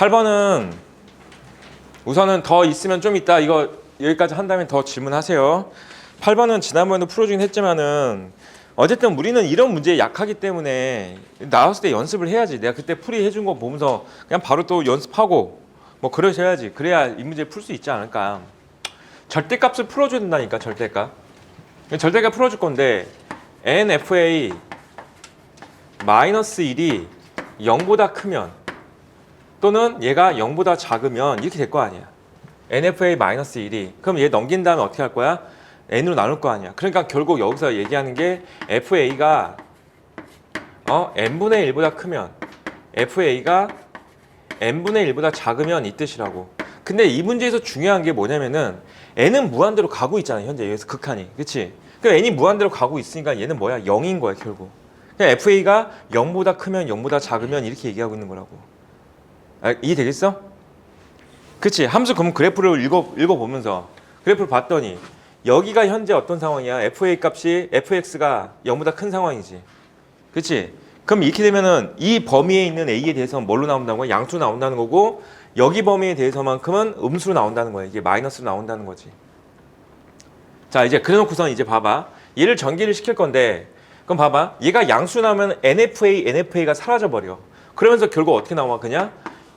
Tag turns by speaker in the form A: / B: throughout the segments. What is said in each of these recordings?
A: 8번은 우선은 더 있으면 좀 있다. 이거 여기까지 한 다음에 더 질문하세요. 8번은 지난번에도 풀어주긴 했지만은 어쨌든 우리는 이런 문제에 약하기 때문에 나왔을 때 연습을 해야지. 내가 그때 풀이 해준 거 보면서 그냥 바로 또 연습하고 뭐 그러셔야지. 그래야 이 문제 풀 수 있지 않을까. 절대값을 풀어줘야 된다니까. 절대값. 절대값 풀어줄 건데 NFA 마이너스 1이 0보다 크면 또는 얘가 0보다 작으면 이렇게 될 거 아니야. NFA 마이너스 1이 그럼 얘 넘긴 다음에 어떻게 할 거야? N으로 나눌 거 아니야. 그러니까 결국 여기서 얘기하는 게 FA가 N분의 1보다 크면 FA가 N분의 1보다 작으면 이 뜻이라고. 근데 이 문제에서 중요한 게 뭐냐면은 N은 무한대로 가고 있잖아. 현재 여기서 극한이. 그치? 그럼 N이 무한대로 가고 있으니까 얘는 뭐야? 0인 거야 결국. 그냥 FA가 0보다 크면 0보다 작으면 이렇게 얘기하고 있는 거라고. 이해되겠어? 그치? 함수 그럼 그래프를 읽어보면서 그래프를 봤더니 여기가 현재 어떤 상황이야? FA 값이 fx가 0보다 큰 상황이지. 그치? 그럼 이렇게 되면은 이 범위에 있는 a에 대해서는 뭘로 나온다는 거야? 양수로 나온다는 거고 여기 범위에 대해서만큼은 음수로 나온다는 거야. 이게 마이너스로 나온다는 거지. 자, 이제 그래놓고선 이제 봐봐. 얘를 전개를 시킬 건데 그럼 봐봐. 얘가 양수로 나오면 NFA가 사라져버려. 그러면서 결국 어떻게 나와? 그냥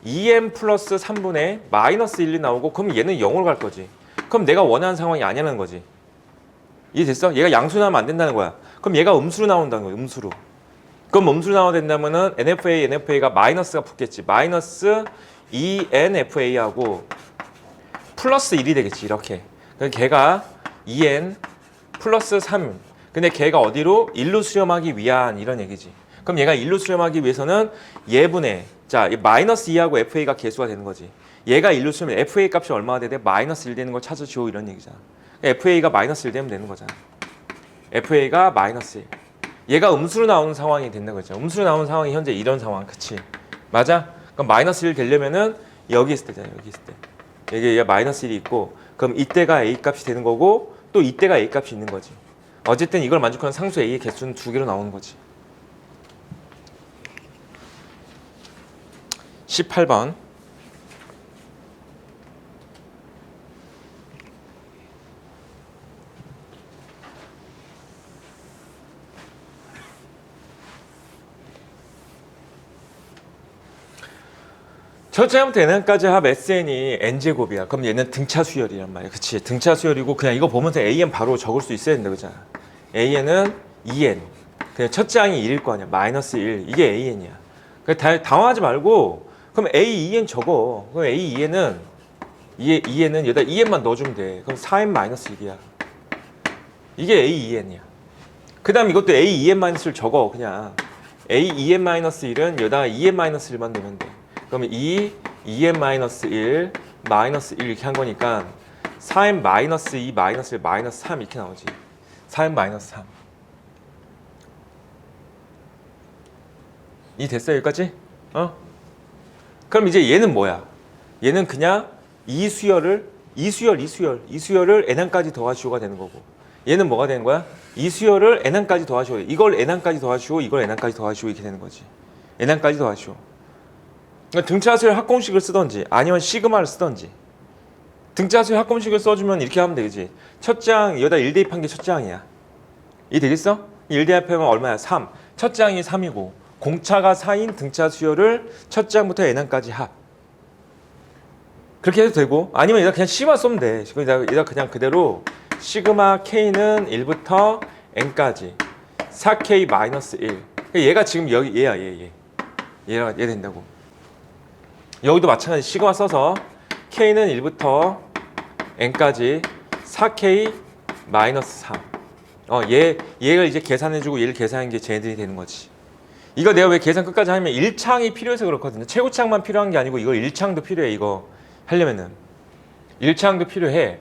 A: 2n 플러스 3분의 마이너스 1이 나오고 그럼 얘는 0으로 갈 거지. 그럼 내가 원하는 상황이 아니라는 거지. 이해됐어? 얘가 양수로 나오면 안 된다는 거야. 그럼 얘가 음수로 나온다는 거야. 음수로. 그럼 음수로 나와야 된다면은 NFA가 마이너스가 붙겠지. 마이너스 2NFA하고 플러스 1이 되겠지. 이렇게. 그럼 걔가 2n 플러스 3. 근데 걔가 어디로? 1로 수렴하기 위한 이런 얘기지. 그럼 얘가 1로 수렴하기 위해서는 얘분의 자, 마이너스 2하고 FA가 개수가 되는 거지. 얘가 1로 수렴하면 FA 값이 얼마가 돼? 마이너스 1 되는 걸 찾으시오 이런 얘기잖아. FA가 마이너스 1 되면 되는 거잖아. FA가 마이너스 1. 얘가 음수로 나오는 상황이 된다고 했죠. 음수로 나오는 상황이 현재 이런 상황. 그치? 맞아? 그럼 마이너스 1 되려면은 여기 있을 때잖아. 여기 있을 때. 여기 마이너스 1이 있고 그럼 이때가 A 값이 되는 거고 또 이때가 A 값이 있는 거지. 어쨌든 이걸 만족하는 상수 A의 개수는 두 개로 나오는 거지. 18번. 첫째부터 n까지 합 SN이 n제곱이야. 그럼 얘는 등차 수열이란 말이야. 그치? 등차 수열이고 그냥 이거 보면서 AN 바로 적을 수 있어야 된다. 그잖아. AN은 2N. 그냥 첫째 항이 1일 거 아니야. 마이너스 1. 이게 AN이야. 그러니까 당황하지 말고 그럼 A, 2N 적어. 그럼 A, 2N은 2N은 여기다 2N만 넣어주면 돼. 그럼 4N 마이너스 1이야. 이게 A, 2N이야. 그 다음 이것도 A, 2N-1을 적어. 그냥 A, 2N-1은 여기다가 2N-1만 넣으면 돼. 그러면 2n-1 마이너스 1 이렇게 한 거니까 4n 마이너스 2 마이너스 1 마이너스 3 이렇게 나오지. 4n 마이너스 3. 이 됐어요 여기까지? 그럼 이제 얘는 뭐야? 얘는 그냥 이 수열을 n항까지 더하시오가 되는 거고 얘는 뭐가 되는 거야? 이 수열을 n항까지 더하시오. 이걸 n항까지 더하시오. 이걸 n항까지 더하시오 이렇게 되는 거지. n항까지 더하시오. 등차수열 합공식을 쓰던지 아니면 시그마를 쓰던지 등차수열 합공식을 써주면 이렇게 하면 되지. 첫째 항 여기다 1 대입한 게 첫째 항이야. 이 되겠어? 1 대입하면 얼마야? 3. 첫째 항이 3이고 공차가 4인 등차수열을 첫째 항부터 n항까지 합. 그렇게 해도 되고 아니면 여기다 그냥 C만 쓰면 돼. 여기다 그냥 그대로 시그마 K는 1부터 n까지 4K 마이너스 1. 얘가 지금 여기 얘야 얘가 얘 된다고. 여기도 마찬가지 시그마 써서 K는 1부터 N까지 4K 마이너스 3. 얘를 이제 계산해주고 얘를 계산한 게 쟤네들이 되는 거지. 이거 내가 왜 계산 끝까지 하냐면 1창이 필요해서 그렇거든요. 최고창만 필요한 게 아니고 이거 1창도 필요해. 이거 하려면은 1창도 필요해.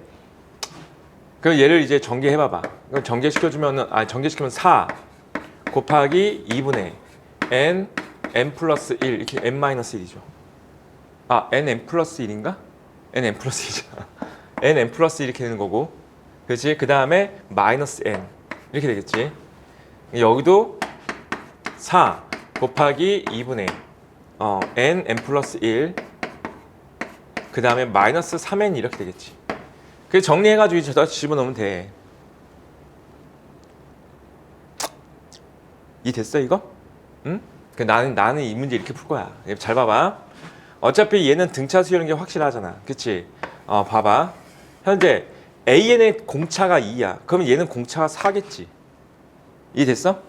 A: 그럼 얘를 이제 전개해봐봐. 이걸 전개시켜주면은 전개시키면 4 곱하기 2분의 n 플러스 1 이렇게 n 마이너스 1이죠. nn 플러스 1인가? nn 플러스 1이잖아. nn 플러스 1 이렇게 되는 거고 그렇지? 그 다음에 마이너스 n 이렇게 되겠지. 여기도 4 곱하기 2분의 n 플러스 1 그 다음에 마이너스 3n 이렇게 되겠지. 그래서 정리해가지고 저다 집어넣으면 돼. 이 됐어 이거? 응? 나는 이 문제 이렇게 풀 거야. 잘 봐봐. 어차피 얘는 등차 수열인 게 확실하잖아. 그치? 봐봐. 현재 AN의 공차가 2야. 그러면 얘는 공차가 4겠지. 이 됐어?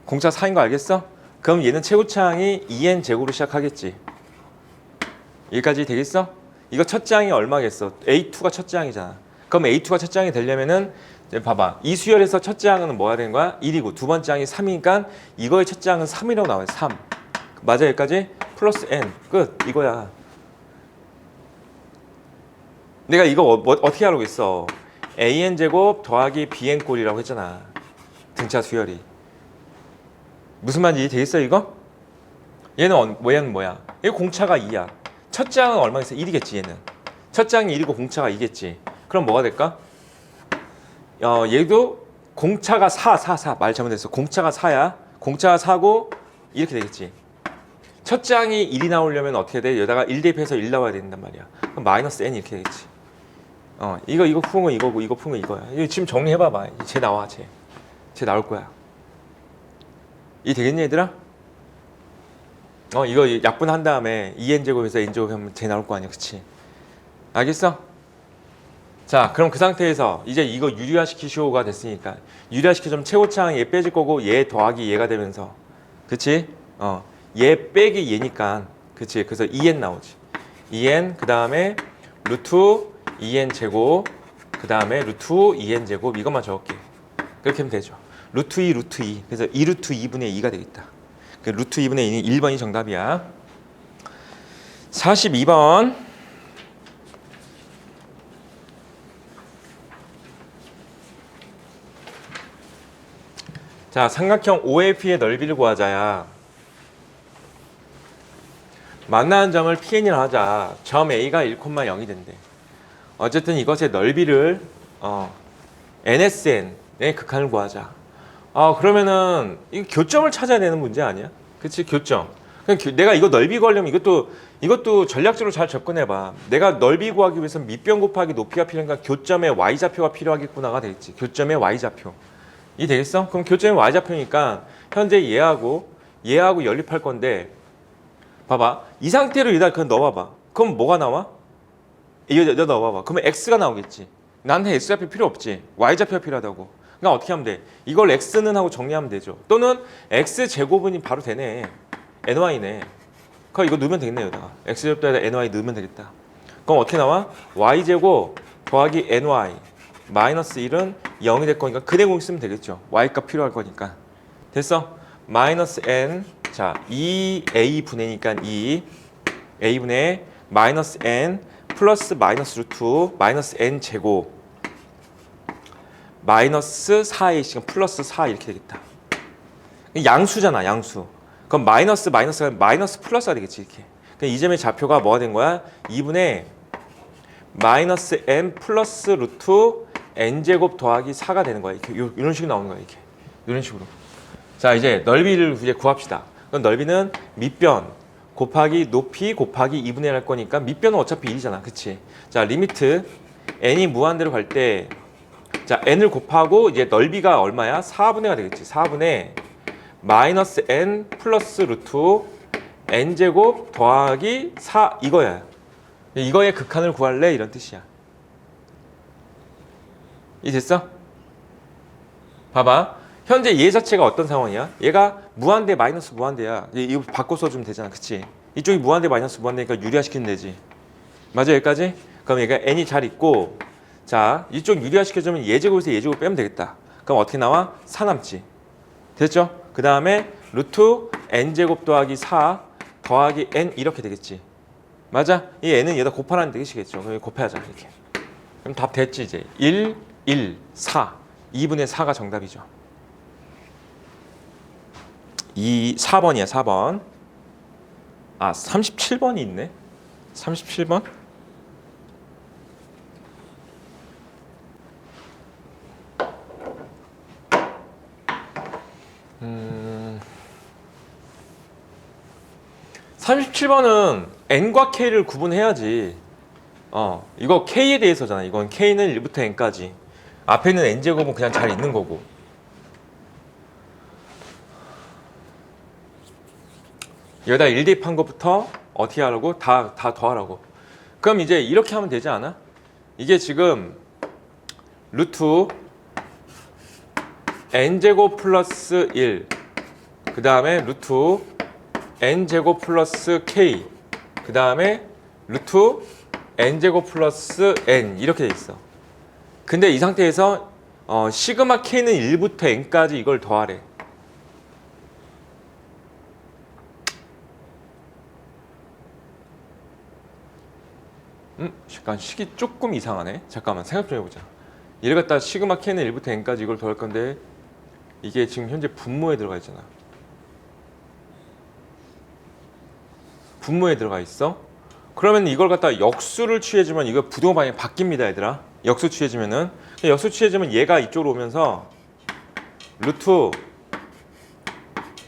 A: 공차 4인 거 알겠어? 그럼 얘는 최고차항이 2n 제곱으로 시작하겠지. 여기까지 되겠어? 이거 첫째 항이 얼마겠어? A2가 첫째 항이잖아. 그럼 A2가 첫째 항이 되려면은 이제 봐봐. 이 수열에서 첫째 항은 뭐가 되는 거야? 1이고 두 번째 항이 3이니까 이거의 첫째 항은 3이라고 나와요. 3. 맞아 여기까지? 플러스 n. 끝. 이거야. 내가 이거 어떻게 하려고 했어? an 제곱 더하기 bn 꼴이라고 했잖아. 등차 수열이. 무슨 말인지 되겠어 이거? 얘는 뭐야? 얘 공차가 2야. 첫째 항은 얼마겠어? 1이겠지 얘는. 첫째 항이 1이고 공차가 2겠지. 그럼 뭐가 될까? 얘도 공차가 4. 말 잘못했어. 공차가 4야. 공차가 4고 이렇게 되겠지. 첫째 항이 1이 나오려면 어떻게 돼? 여기다가 1 대입해서 1 나와야 된단 말이야. 그럼 마이너스 n 이렇게 되겠지. 이거 푸는 건 이거고 이거 푸는 건 이거야. 이거 지금 정리해봐봐. 쟤 나와 쟤 나올 거야. 이 되겠니 얘들아? 이거 약분한 다음에 2n제곱에서 n제곱 하면 쟤 나올 거 아니야. 그치? 알겠어? 자 그럼 그 상태에서 이제 이거 유리화 시키쇼가 됐으니까 유리화 시키면 최고차항 얘 빼질 거고 얘 더하기 얘가 되면서 그치? 얘 빼기 얘니까 그치? 그래서 2n 나오지. 2n 그 다음에 루트 2n 제곱 그 다음에 루트 2n 제곱 이것만 적을게. 그렇게 하면 되죠. 루트 2 루트 2 그래서 2 루트 2분의 2가 되겠다. 그 루트 2분의 2는 1번이 정답이야. 42번 자 삼각형 OLP의 넓이를 구하자야. 만나는 점을 PN이라 하자. 점 A가 1,0이 된대. 어쨌든 이것의 넓이를 NSN의 극한을 구하자. 그러면은 이 교점을 찾아야 되는 문제 아니야? 그치? 교점. 내가 이거 넓이 구하려면 이것도 전략적으로 잘 접근해봐. 내가 넓이 구하기 위해서 밑변 곱하기 높이가 필요하니까 교점의 y좌표가 필요하겠구나가 되겠지. 교점의 y좌표. 이 되겠어? 그럼 교점의 y좌표니까 현재 얘하고 연립할 건데 봐봐. 이 상태로 여기다 그냥 넣어봐봐. 그럼 뭐가 나와? 이거 넣어봐봐. 그러면 x가 나오겠지. 나한테 x좌표 필요 없지. y좌표가 필요하다고. 그러니까 어떻게 하면 돼? 이걸 x는 하고 정리하면 되죠. 또는 x제곱은 바로 되네. ny네. 그럼 이거 넣으면 되겠네 여기다가. x제곱에다 ny 넣으면 되겠다. 그럼 어떻게 나와? y제곱 더하기 ny 마이너스 1은 0이 될 거니까 그대공 쓰면 되겠죠. y값 필요할 거니까. 됐어? 마이너스 n 자 2a 분의니까 2 a분의 마이너스 n 플러스 마이너스 루트 마이너스 n 제곱 마이너스 4a씨가 플러스 4 이렇게 되겠다. 양수잖아 양수. 그럼 마이너스가 마이너스 플러스가 되겠지 이렇게. 그럼 이 점의 좌표가 뭐가 된 거야? 2분의 마이너스 n 플러스 루트 n제곱 더하기 4가 되는 거야. 이렇게 이런 식으로 나오는 거야 이렇게. 이런 식으로. 자 이제 넓이를 이제 구합시다. 그럼 넓이는 밑변 곱하기 높이 곱하기 2분의 1 할 거니까 밑변은 어차피 1이잖아. 그치? 자 리미트 n이 무한대로 갈 때 자 n을 곱하고 이제 넓이가 얼마야? 4분의가 되겠지. 4분의 마이너스 n 플러스 루트 n제곱 더하기 4 이거야. 이거의 극한을 구할래? 이런 뜻이야. 이 됐어? 봐봐. 현재 얘 자체가 어떤 상황이야? 얘가 무한대 마이너스 무한대야. 이거 바꿔 써주면 되잖아. 그치? 이쪽이 무한대 마이너스 무한대니까 유리화시키면 되지. 맞아 여기까지? 그럼 얘가 n이 잘 있고 자 이쪽 유리화시켜주면 얘제곱에서 얘제곱 빼면 되겠다. 그럼 어떻게 나와? 4 남지. 됐죠? 그 다음에 루트 n제곱 더하기 4 더하기 n 이렇게 되겠지. 맞아? 이 n은 얘다 곱하라는 뜻이겠죠. 그럼 곱해야자 이렇게. 그럼 답 됐지 이제. 1, 4 2분의 4가 정답이죠. 4번이야 4번. 37번이 있네. 37번? 37번은 n과 k를 구분해야지. 이거 K에 대해서잖아. 이건 K는 1부터 N까지. 앞에 있는 N제곱은 그냥 잘 있는 거고. 여기다 1 대입한 것부터 어떻게 하라고? 다 더하라고. 그럼 이제 이렇게 하면 되지 않아? 이게 지금 루트 N제곱 플러스 1, 그 다음에 루트 N제곱 플러스 K, 그 다음에 루트 N제곱 플러스 N 이렇게 돼 있어. 근데 이 상태에서 시그마 K는 1부터 N까지 이걸 더하래. 잠깐 식이 조금 이상하네. 잠깐만 생각 좀 해보자. 얘를 갖다 시그마 K는 1부터 N까지 이걸 더할 건데 이게 지금 현재 분모에 들어가 있잖아. 분모에 들어가 있어. 그러면 이걸 갖다 역수를 취해주면 이거 부등호 방향이 바뀝니다, 얘들아. 역수 취해주면은. 역수 취해주면 얘가 이쪽으로 오면서 루트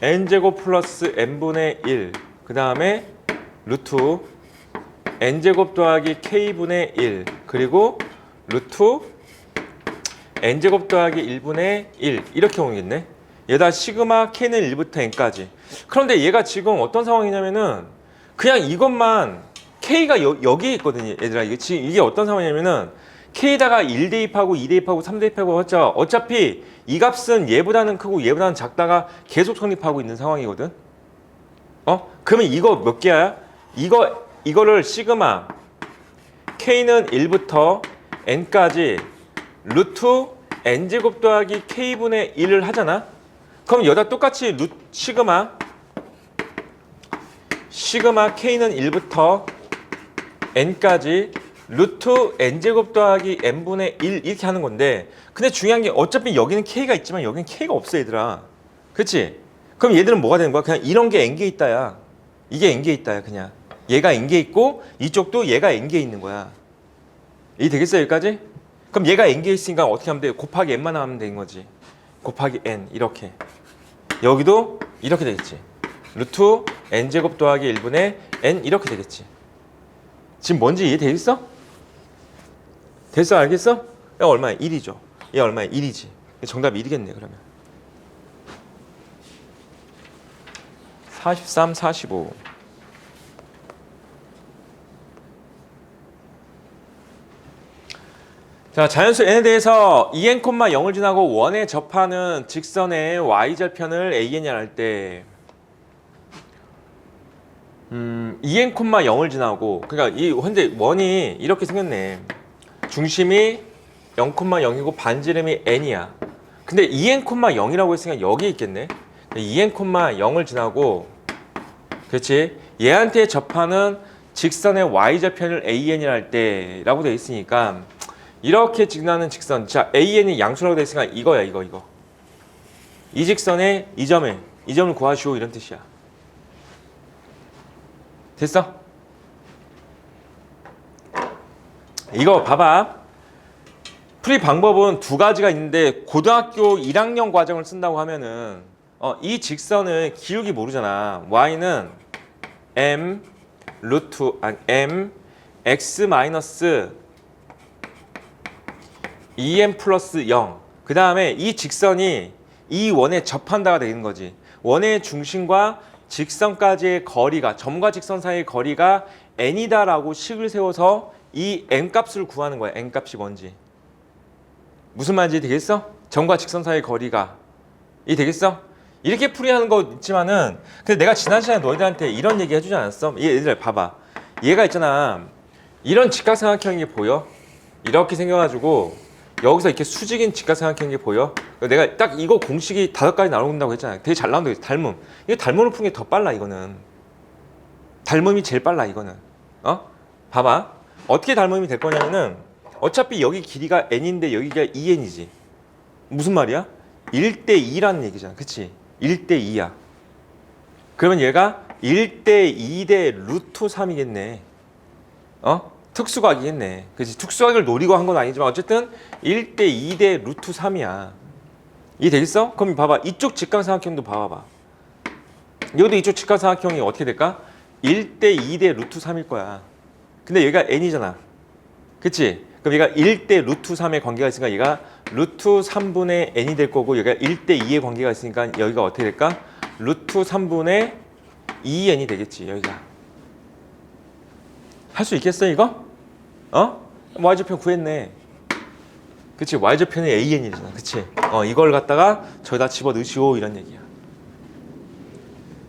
A: n제곱 플러스 n분의 1, 그 다음에 루트 n제곱 더하기 k분의 1, 그리고 루트 n제곱 더하기 1분의 1 이렇게 오겠네. 얘다 시그마 k는 1부터 n까지. 그런데 얘가 지금 어떤 상황이냐면은 그냥 이것만 k가 여기에 있거든요, 얘들아. 이게 지금 이게 어떤 상황이냐면은 k에다가 1 대입하고 2 대입하고 3 대입하고 어차피 이 값은 얘보다는 크고 얘보다는 작다가 계속 성립하고 있는 상황이거든. 그러면 이거 몇 개야? 이거를 시그마 k는 1부터 n까지 루트 n제곱 더하기 k분의 1을 하잖아. 그럼 여기다 똑같이 시그마 k는 1부터 n까지 루트 n제곱 더하기 n분의 1 이렇게 하는 건데, 근데 중요한 게 어차피 여기는 k가 있지만 여기는 k가 없어, 얘들아. 그치? 그럼 얘들은 뭐가 되는 거야? 그냥 이런 게 n개 있다야. 이게 n개 있다야. 그냥 얘가 n개 있고 이쪽도 얘가 n개 있는 거야. 이해 되겠어, 여기까지? 그럼 얘가 n개 있으니까 어떻게 하면 돼? 곱하기 n만 하면 되는 거지. 곱하기 n 이렇게. 여기도 이렇게 되겠지. 루트 n제곱 더하기 1분의 n 이렇게 되겠지. 지금 뭔지 이해되겠어? 됐어? 알겠어? 얘 얼마야? 1이죠. 얘 얼마야? 1이지. 정답이 1이겠네, 그러면. 43, 45. 자, 자연수 n에 대해서 2n,0을 지나고 1에 접하는 직선의 y절편을 an이라 할 때 2n,0을 지나고, 그러니까 이 현재 원이 이렇게 생겼네. 중심이 0,0이고 반지름이 n이야. 근데 2n,0이라고 했으니까 여기 있겠네. 2n,0을 지나고, 그렇지? 얘한테 접하는 직선의 y절편을 an이라 할 때라고 되어 있으니까 이렇게 지나는 직선, 자 an이 양수라고 되어 있으니까 이거야, 이거. 이 직선의 이 점을 구하시오, 이런 뜻이야. 됐어? 이거 봐봐. 풀이 방법은 두 가지가 있는데, 고등학교 1학년 과정을 쓴다고 하면은 이 직선의 기울기 모르잖아. y는 m x 마이너스 2m 플러스 0. 그 다음에 이 직선이 이 원에 접한다가 되는 거지. 원의 중심과 직선까지의 거리가, 점과 직선 사이의 거리가 n이다라고 식을 세워서 이 n 값을 구하는 거야. n 값이 뭔지. 무슨 말인지 되겠어? 점과 직선 사이의 거리가. 이 되겠어? 이렇게 풀이하는 거 있지만은, 근데 내가 지난 시간에 너희들한테 이런 얘기 해주지 않았어? 얘들 봐봐. 얘가 있잖아. 이런 직각삼각형인 게 보여? 이렇게 생겨가지고 여기서 이렇게 수직인 직각삼각형인 게 보여? 내가 딱 이거 공식이 5가지 나온다고 했잖아. 되게 잘 나온다고 했어. 닮음. 이거 닮음을 푸는 게 더 빨라, 이거는. 닮음이 제일 빨라, 이거는. 봐봐. 어떻게 닮음이 될 거냐면은 어차피 여기 길이가 n인데 여기가 2n이지. 무슨 말이야? 1대 2라는 얘기잖아. 그치? 1대 2야. 그러면 얘가 1대 2대 루트 3이겠네. 특수각이겠네. 그치? 특수각을 노리고 한 건 아니지만 어쨌든 1대 2대 루트 3이야. 이해 되겠어? 그럼 봐봐. 이쪽 직각삼각형도 봐봐. 여기도 이쪽 직각삼각형이 어떻게 될까? 1대 2대 루트 3일 거야. 근데 얘가 n이잖아. 그치? 그럼 얘가 1대 루트 3의 관계가 있으니까 얘가 루트 3분의 n이 될 거고 얘가 1대 2의 관계가 있으니까 여기가 어떻게 될까? 루트 3분의 2n이 되겠지 여기가. 할 수 있겠어 이거? y좌표 구했네. 그치? y좌표는 an이잖아. 그치? 이걸 갖다가 저기다 집어넣으시오 이런 얘기야.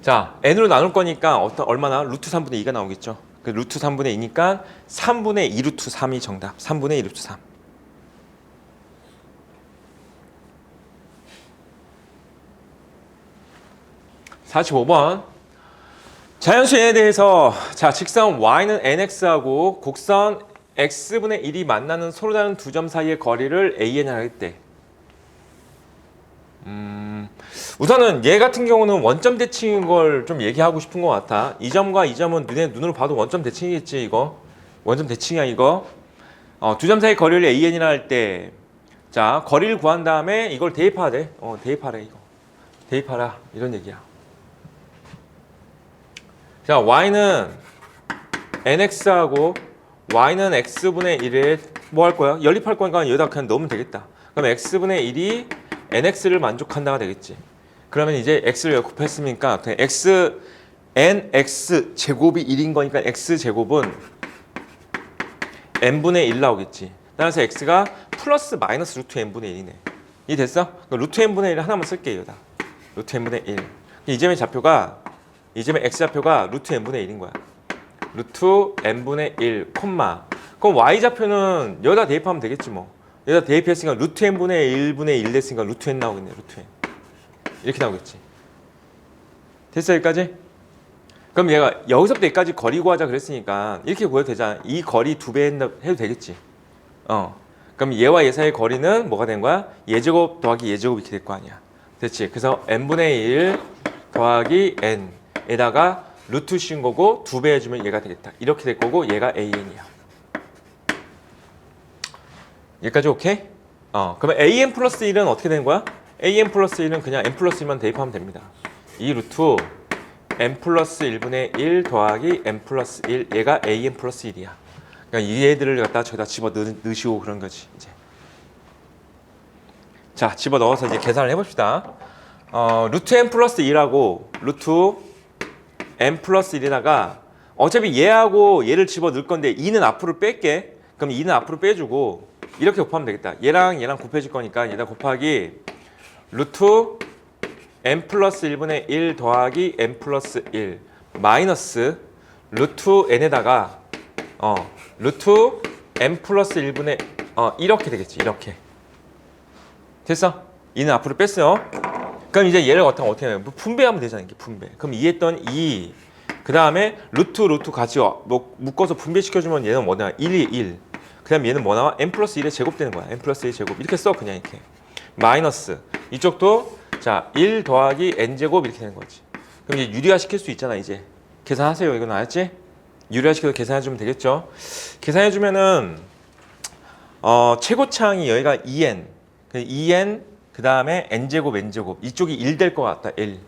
A: 자, n으로 나눌 거니까 얼마나? 루트 3분의 2가 나오겠죠. 그 루트 3분의 2니까 3분의 2 루트 3이 정답. 3분의 2 루트 3. (45번) 자연수에 대해서 자 직선 y는 nx하고 곡선 x분의 1이 만나는 서로 다른 두 점 사이의 거리를 an이라고 했대. 우선은 얘 같은 경우는 원점 대칭인 걸 좀 얘기하고 싶은 것 같아. 이 점과 이 점은 눈으로 봐도 원점 대칭이겠지 이거. 원점 대칭이야 이거. 두 점 사이 거리를 an이라 할 때, 자 거리를 구한 다음에 이걸 대입하래. 대입하래 이거. 대입하라 이런 얘기야. 자 y는 nx하고 y는 x분의 1에 뭐 할 거야? 연립할 거니까 여기다 그냥 넣으면 되겠다. 그럼 x분의 1이 nx를 만족한다가 되겠지. 그러면 이제 x를 여기 곱했으니까 x nx 제곱이 1인 거니까 x 제곱은 n분의 1 나오겠지. 따라서 x가 플러스 마이너스 루트 n분의 1이네. 이 됐어? 루트 n분의 1 하나만 쓸게 여기다. 루트 n분의 1. 이 점의 x좌표가 루트 n분의 1인 거야. 루트 n분의 1, 콤마. 그럼 y좌표는 여기다 대입하면 되겠지 뭐. 여기다 대입했으니까 루트 n분의 1분의 1 됐으니까 루트 n 나오겠네. 루트 n. 이렇게 나오겠지. 됐어 여기까지? 그럼 얘가 여기서부터 여기까지 거리 구하자 그랬으니까 이렇게 구해도 되잖아. 이 거리 2배 해도 되겠지. 그럼 얘와 얘 사이의 거리는 뭐가 된 거야? 얘제곱 더하기 얘제곱 이렇게 될 거 아니야. 됐지? 그래서 n분의 1 더하기 n에다가 루트 씌운 거고 2배 해주면 얘가 되겠다. 이렇게 될 거고 얘가 an이야. 여기까지 오케이? 그러면 an 플러스 1은 어떻게 되는 거야? an 플러스 1은 그냥 n 플러스 1만 대입하면 됩니다. 이 루트 n 플러스 1분의 1 더하기 n 플러스 1 얘가 an 플러스 1이야. 그러니까 이 애들을 갖다 저기다 집어 넣으시고 그런 거지 이제. 자 집어 넣어서 이제 계산을 해봅시다. 루트 n 플러스 2라고 루트 n 플러스 1에다가 어차피 얘하고 얘를 집어 넣을 건데 2는 앞으로 뺄게. 그럼 2는 앞으로 빼주고 이렇게 곱하면 되겠다. 얘랑 얘랑 곱해질 거니까 얘다 곱하기 루트 n 플러스 1분의 1 더하기 n 플러스 1 마이너스 루트 n에다가 루트 n 플러스 1분의 이렇게 되겠지. 이렇게 됐어? 2는 앞으로 뺐어. 그럼 이제 얘를 어떻게 하면 분배하면 되잖아. 이게 분배. 그럼 2 했던 2 그 다음에 루트 같이 묶어서 분배시켜주면 얘는 뭐 나와? 1이 1. 그 다음에 얘는 뭐 나와? n 플러스 1의 제곱 되는 거야. n 플러스 1 제곱 이렇게 써 그냥 이렇게. 마이너스 이쪽도 자 1 더하기 n제곱 이렇게 되는 거지. 그럼 이제 유리화 시킬 수 있잖아. 이제 계산하세요. 이건 알았지? 유리화 시켜서 계산해주면 되겠죠. 계산해주면은 최고차항이 여기가 2n 2n 그 다음에 n제곱 이쪽이 1 될 것 같다. 1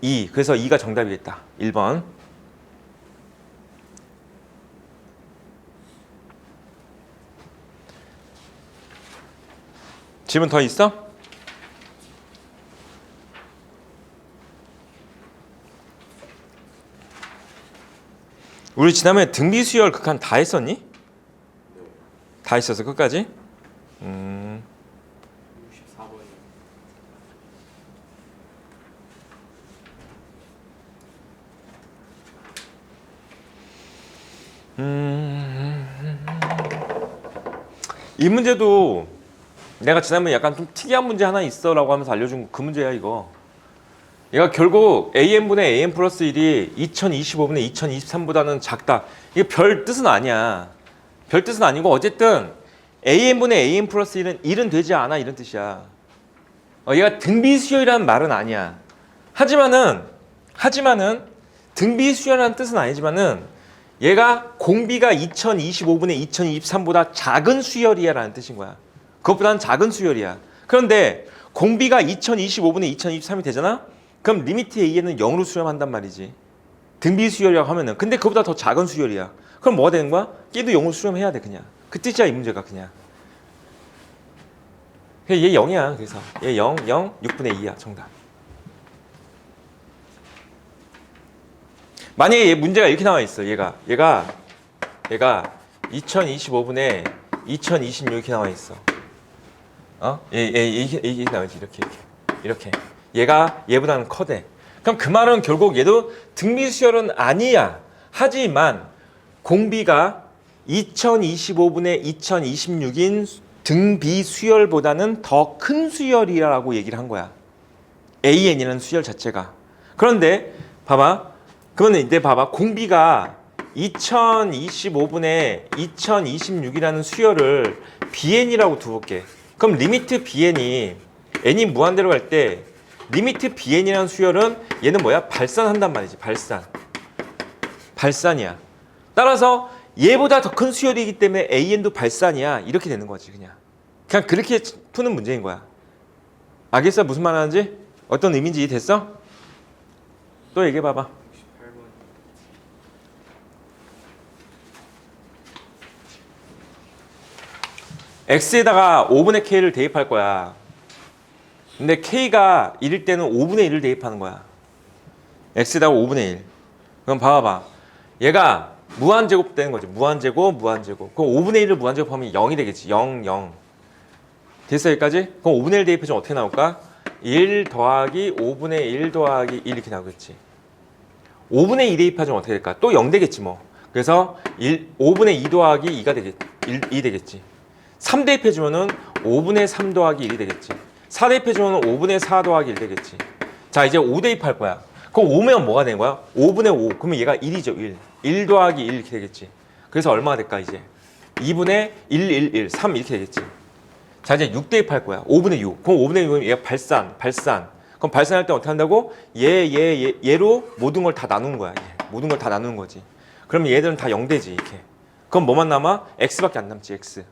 A: 2 그래서 2가 정답이겠다. 1번. 질문 더 있어? 우리 지난번에 등비수열 극한 다 했었니? 다 했었어 끝까지? 64번이 이 문제도 내가 지난번에 약간 좀 특이한 문제 하나 있어 라고 하면서 알려준 그 문제야 이거. 얘가 결국 an분의 an 플러스 1이 2025분의 2023보다는 작다. 이게 별 뜻은 아니야. 별 뜻은 아니고 어쨌든 an분의 an 플러스 1은 되지 않아 이런 뜻이야. 얘가 등비수열이라는 말은 아니야. 하지만은 등비수열이라는 뜻은 아니지만은 얘가 공비가 2025분의 2023보다 작은 수열이야 라는 뜻인 거야. 그것보다는 작은 수열이야. 그런데 공비가 2025분의 2023이 되잖아? 그럼 리미트 a에는 0으로 수렴한단 말이지. 등비 수열이라고 하면은 근데 그보다 더 작은 수열이야. 그럼 뭐가 되는 거야? 얘도 0을 수렴해야 돼 그냥. 그 뜻이야 이 문제가 그냥. 얘 0이야. 그래서 얘 0, 0, 6분의 2야 정답. 만약에 얘 문제가 이렇게 나와 있어. 얘가 2025분에 2026 이렇게 나와 있어. 이게 나오지 이렇게. 얘가 얘보다는 커대. 그럼 그 말은 결국 얘도 등비 수열은 아니야. 하지만 공비가 2025분의 2026인 등비 수열보다는 더 큰 수열이라고 얘기를 한 거야. AN이라는 수열 자체가. 그런데 봐봐. 그러면 이제 봐봐. 공비가 2025분의 2026이라는 수열을 BN이라고 두볼게. 그럼 리미트 BN이 n이 무한대로 갈 때 리미트 BN이라는 수열은 얘는 뭐야? 발산한단 말이지. 발산이야. 따라서 얘보다 더 큰 수열이기 때문에 AN도 발산이야. 이렇게 되는 거지 그냥 그렇게 푸는 문제인 거야. 알겠어? 무슨 말 하는지? 어떤 의미인지 이해됐어? 또 얘기해 봐봐. x에다가 5분의 k를 대입할 거야. 근데 k가 1일 때는 5분의 1을 대입하는 거야. x에다가 5분의 1. 그럼 봐봐. 얘가 무한제곱 되는 거지. 무한제곱. 그럼 5분의 1을 무한제곱하면 0이 되겠지. 0, 0. 됐어 여기까지? 그럼 5분의 1 대입해주면 어떻게 나올까? 1 더하기 5분의 1 더하기 1 이렇게 나오겠지. 5분의 2 대입하면 어떻게 될까? 또 0 되겠지 뭐. 그래서 5분의 2 더하기 2가 되겠지. 2 되겠지. 3 대입해주면은 5분의 3 더하기 1이 되겠지. 4 대입해주면 5분의 4 더하기 1 되겠지. 자 이제 5 대입할 거야. 그럼 5면 뭐가 되는 거야? 5분의 5. 그러면 얘가 1이죠. 1. 1 더하기 1 이렇게 되겠지. 그래서 얼마가 될까 이제? 2분의 1, 3 이렇게 되겠지. 자 이제 6 대입할 거야. 5분의 6. 그럼 5분의 6은 얘가 발산. 그럼 발산할 때 어떻게 한다고? 얘로 모든 걸 다 나누는 거야. 모든 걸 다 나누는 거지. 그럼 얘들은 다 0되지 이렇게. 그럼 뭐만 남아? x밖에 안 남지 x.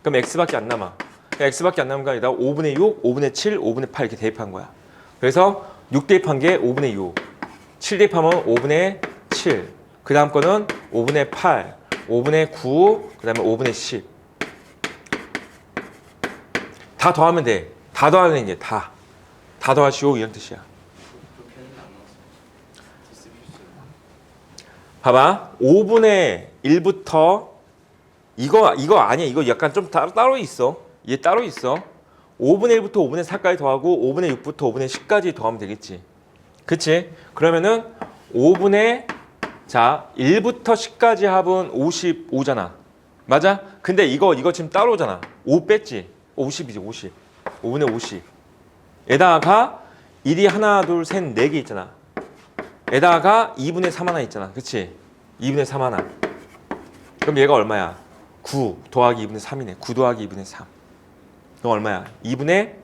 A: 그럼 x밖에 안 남아. x밖에 안 남은 거 아니라 5분의 6, 5분의 7, 5분의 8 이렇게 대입한 거야. 그래서 6 대입한 게 5분의 6, 7 대입하면 5분의 7, 그 다음 거는 5분의 8, 5분의 9, 그 다음에 5분의 10. 다 더하면 돼. 다 더하는 게 다 더하시오 이런 뜻이야. 봐봐. 5분의 1부터 이거 아니야. 이거 약간 좀 따로 있어. 얘 따로 있어. 5분의 1부터 5분의 4까지 더하고 5분의 6부터 5분의 10까지 더하면 되겠지. 그치? 그러면은 5분의 1부터 10까지 합은 55잖아. 맞아? 근데 이거 지금 따로잖아. 5 뺐지? 50이지 50. 5분의 50. 에다가 1이 하나, 둘, 셋, 4개 있잖아. 에다가 2분의 3 하나 있잖아. 그치? 2분의 3 하나. 그럼 얘가 얼마야? 9 더하기 2분의 3이네. 9 더하기 2분의 3. 그럼 얼마야? 2분의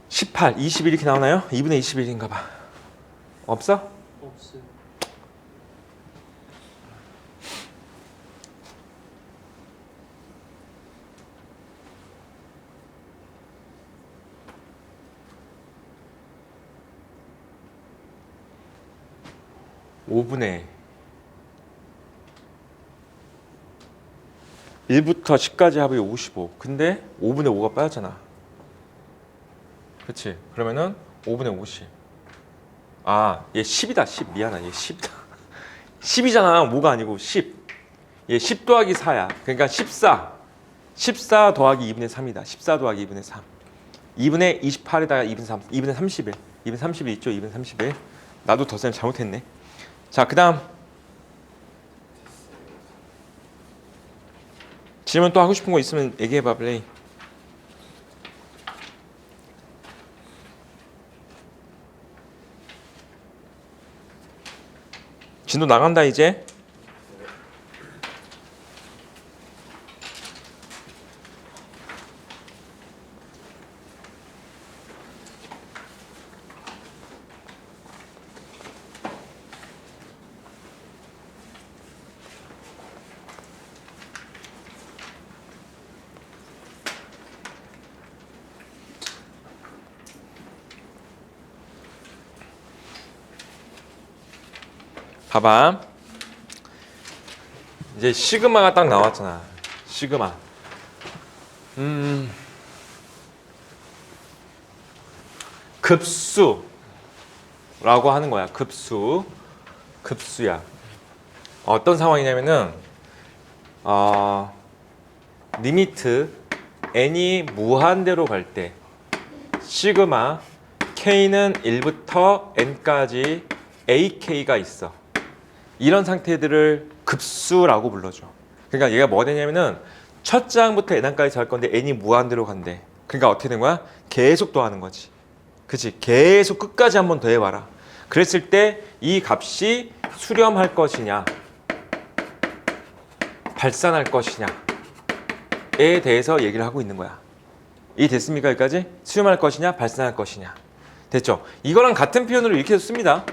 A: 18, 21 이렇게 나오나요? 2분의 21인가 봐. 없어?
B: 없어요.
A: 오분의 1부터 10까지 합이 55. 근데 5분의 5가 빠졌잖아. 그치? 그러면은 5분의 50. 아, 얘 10이다. 10. 미안하다. 얘 10이다. 10이잖아. 5가 아니고 10. 얘 10 더하기 4야. 그러니까 14. 14 더하기 2분의 3이다. 14 더하기 2분의 3. 2분의 28에다가 2분의 3. 2분의 31. 2분의 31 있죠? 2분의 31. 나도 덧셈 잘못했네. 자, 그 다음. 질문 또 하고 싶은 거 있으면 얘기해봐, 플레이. 진도 나간다, 이제. 봐봐. 이제 시그마가 딱 나왔잖아. 시그마. 급수라고 하는 거야. 급수야. 어떤 상황이냐면은 리미트 n이 무한대로 갈 때 시그마 k는 1부터 n까지 ak가 있어. 이런 상태들을 급수라고 불러줘. 그러니까 얘가 뭐가 되냐면은 첫 장부터 n까지 잘 건데 n이 무한대로 간대. 그러니까 어떻게 된 거야? 계속 더하는 거지. 그치? 계속 끝까지 한번 더 해봐라. 그랬을 때 이 값이 수렴할 것이냐 발산할 것이냐에 대해서 얘기를 하고 있는 거야. 이해됐습니까? 여기까지? 수렴할 것이냐 발산할 것이냐. 됐죠? 이거랑 같은 표현으로 이렇게 씁니다.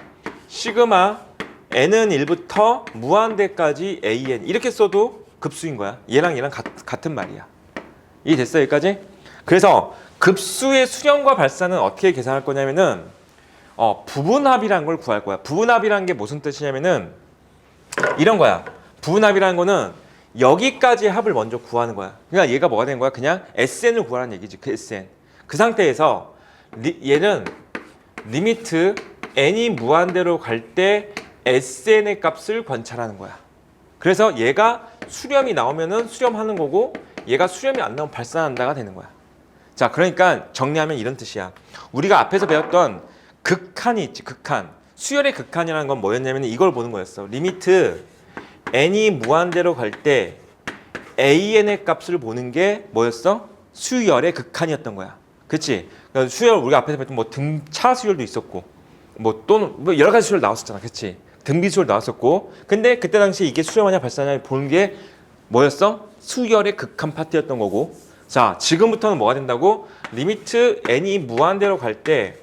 A: 시그마 n은 1부터 무한대까지 an 이렇게 써도 급수인 거야. 얘랑 같은 말이야. 이해됐어? 여기까지? 그래서 급수의 수렴과 발산은 어떻게 계산할 거냐면은 부분합이라는 걸 구할 거야. 부분합이라는 게 무슨 뜻이냐면은 이런 거야. 부분합이라는 거는 여기까지 합을 먼저 구하는 거야. 그러니까 얘가 뭐가 되는 거야? 그냥 SN을 구하라는 얘기지. 그 SN. 그 상태에서 얘는 리미트 n이 무한대로 갈 때 SN의 값을 관찰하는 거야. 그래서 얘가 수렴이 나오면은 수렴하는 거고 얘가 수렴이 안 나오면 발산한다가 되는 거야. 자, 그러니까 정리하면 이런 뜻이야. 우리가 앞에서 배웠던 극한이 있지. 극한. 수열의 극한이라는 건 뭐였냐면 이걸 보는 거였어. 리미트 n이 무한대로 갈 때 an의 값을 보는 게 뭐였어? 수열의 극한이었던 거야. 그치? 그러니까 수열 우리가 앞에서 배웠던 뭐 등차 수열도 있었고 뭐 또는 뭐 여러 가지 수열 나왔었잖아. 그치? 등비 수열 나왔었고 근데 그때 당시에 이게 수렴하냐 발산하냐 보는 게 뭐였어? 수열의 극한 파트였던 거고 자 지금부터는 뭐가 된다고? 리미트 n이 무한대로 갈 때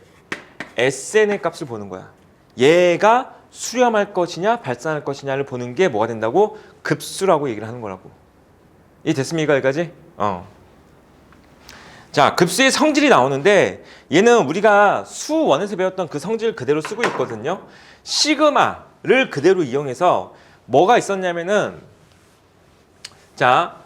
A: SN의 값을 보는 거야. 얘가 수렴할 것이냐 발산할 것이냐를 보는 게 뭐가 된다고? 급수라고 얘기를 하는 거라고. 이해됐습니까? 여기까지? 자, 급수의 성질이 나오는데 얘는 우리가 수원에서 배웠던 그 성질을 그대로 쓰고 있거든요. 시그마를 그대로 이용해서 뭐가 있었냐면은 자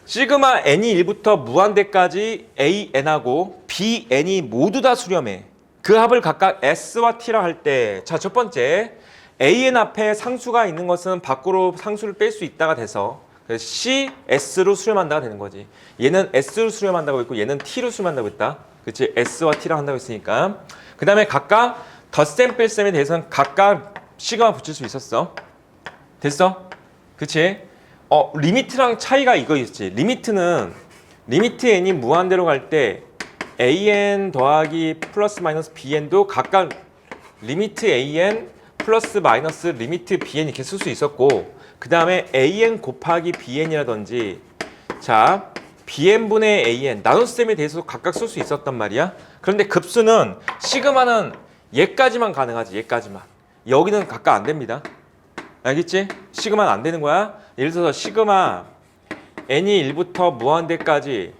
A: 시그마 n이 1부터 무한대까지 an하고 bn이 모두 다 수렴해. 그 합을 각각 s와 t라 할 때 자, 첫 번째 an 앞에 상수가 있는 것은 밖으로 상수를 뺄 수 있다가 돼서 c, s로 수렴한다가 되는 거지. 얘는 s로 수렴한다고 했고 얘는 t로 수렴한다고 했다. 그치? s와 t라 한다고 했으니까. 그 다음에 각각 덧셈 뺄셈에 대해서는 각각 시그마 붙일 수 있었어. 됐어? 그치? 리미트랑 차이가 이거 있지. 리미트는 리미트 n이 무한대로 갈 때 an 더하기 플러스 마이너스 bn도 각각 리미트 an 플러스 마이너스 리미트 bn 이렇게 쓸 수 있었고 그 다음에 an 곱하기 bn이라든지 자 bn분의 an 나눗셈에 대해서 각각 쓸 수 있었단 말이야. 그런데 급수는 시그마는 얘까지만 가능하지. 얘까지만. 여기는 각각 안 됩니다. 알겠지? 시그마는 안 되는 거야. 예를 들어서 시그마 n이 1부터 무한대까지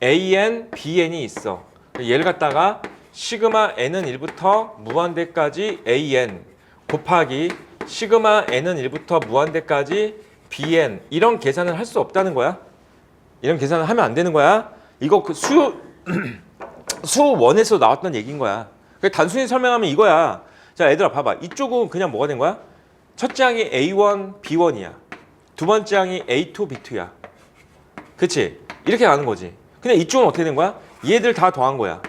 A: an, bn이 있어. 얘를 갖다가 시그마 n은 1부터 무한대까지 an 곱하기 시그마 n은 1부터 무한대까지 bn 이런 계산을 할 수 없다는 거야. 이런 계산을 하면 안 되는 거야. 이거 그 수원에서 나왔던 얘기인 거야. 단순히 설명하면 이거야. 자, 얘들아 봐봐. 이쪽은 그냥 뭐가 된 거야? 첫째 항이 A1, B1이야. 두 번째 항이 A2, B2야. 그치? 이렇게 가는 거지. 근데 이쪽은 어떻게 된 거야? 얘들 다 더한 거야.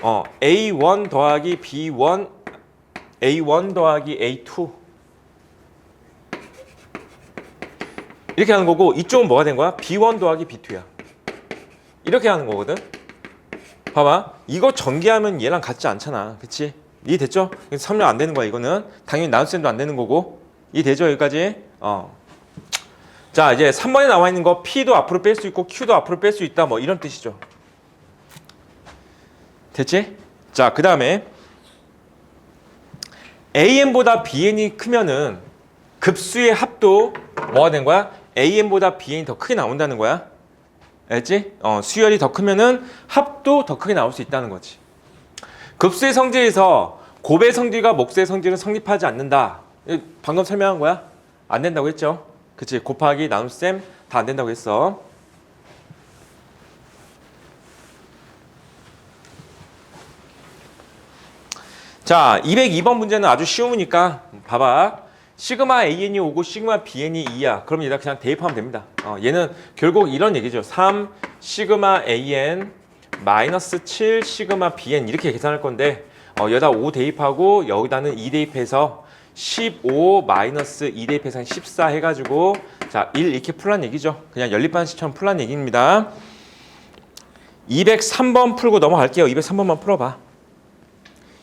A: A1 더하기 B1, A1 더하기 A2. 이렇게 하는 거고 이쪽은 뭐가 된 거야? B1 더하기 B2야. 이렇게 하는 거거든. 봐봐. 이거 전개하면 얘랑 같지 않잖아. 그치? 이해됐죠? 설명 안 되는 거야 이거는. 당연히 나눗셈도 안 되는 거고. 이해되죠? 여기까지? 자 이제 3번에 나와 있는 거 P도 앞으로 뺄 수 있고 Q도 앞으로 뺄 수 있다 뭐 이런 뜻이죠. 됐지? 자 그 다음에 AN보다 BN이 크면은 급수의 합도 뭐가 된 거야? AN보다 BN이 더 크게 나온다는 거야. 알지? 수열이 더 크면은 합도 더 크게 나올 수 있다는 거지. 급수의 성질에서 곱의 성질과 목수의 성질은 성립하지 않는다 방금 설명한 거야? 안 된다고 했죠? 그치? 곱하기 나눗셈 다 안 된다고 했어. 자, 202번 문제는 아주 쉬우니까 봐봐. 시그마 AN이 오고 시그마 BN이 2야. 그럼 얘가 그냥 대입하면 됩니다. 얘는 결국 이런 얘기죠. 3 시그마 AN 마이너스 7 시그마 BN 이렇게 계산할 건데 여기다 5 대입하고 여기다는 2 대입해서 15 마이너스 2 대입해서 14 해가지고 자 1 이렇게 풀란 얘기죠. 그냥 연립반식처럼 풀란 얘기입니다. 203번 풀고 넘어갈게요. 203번만 풀어봐.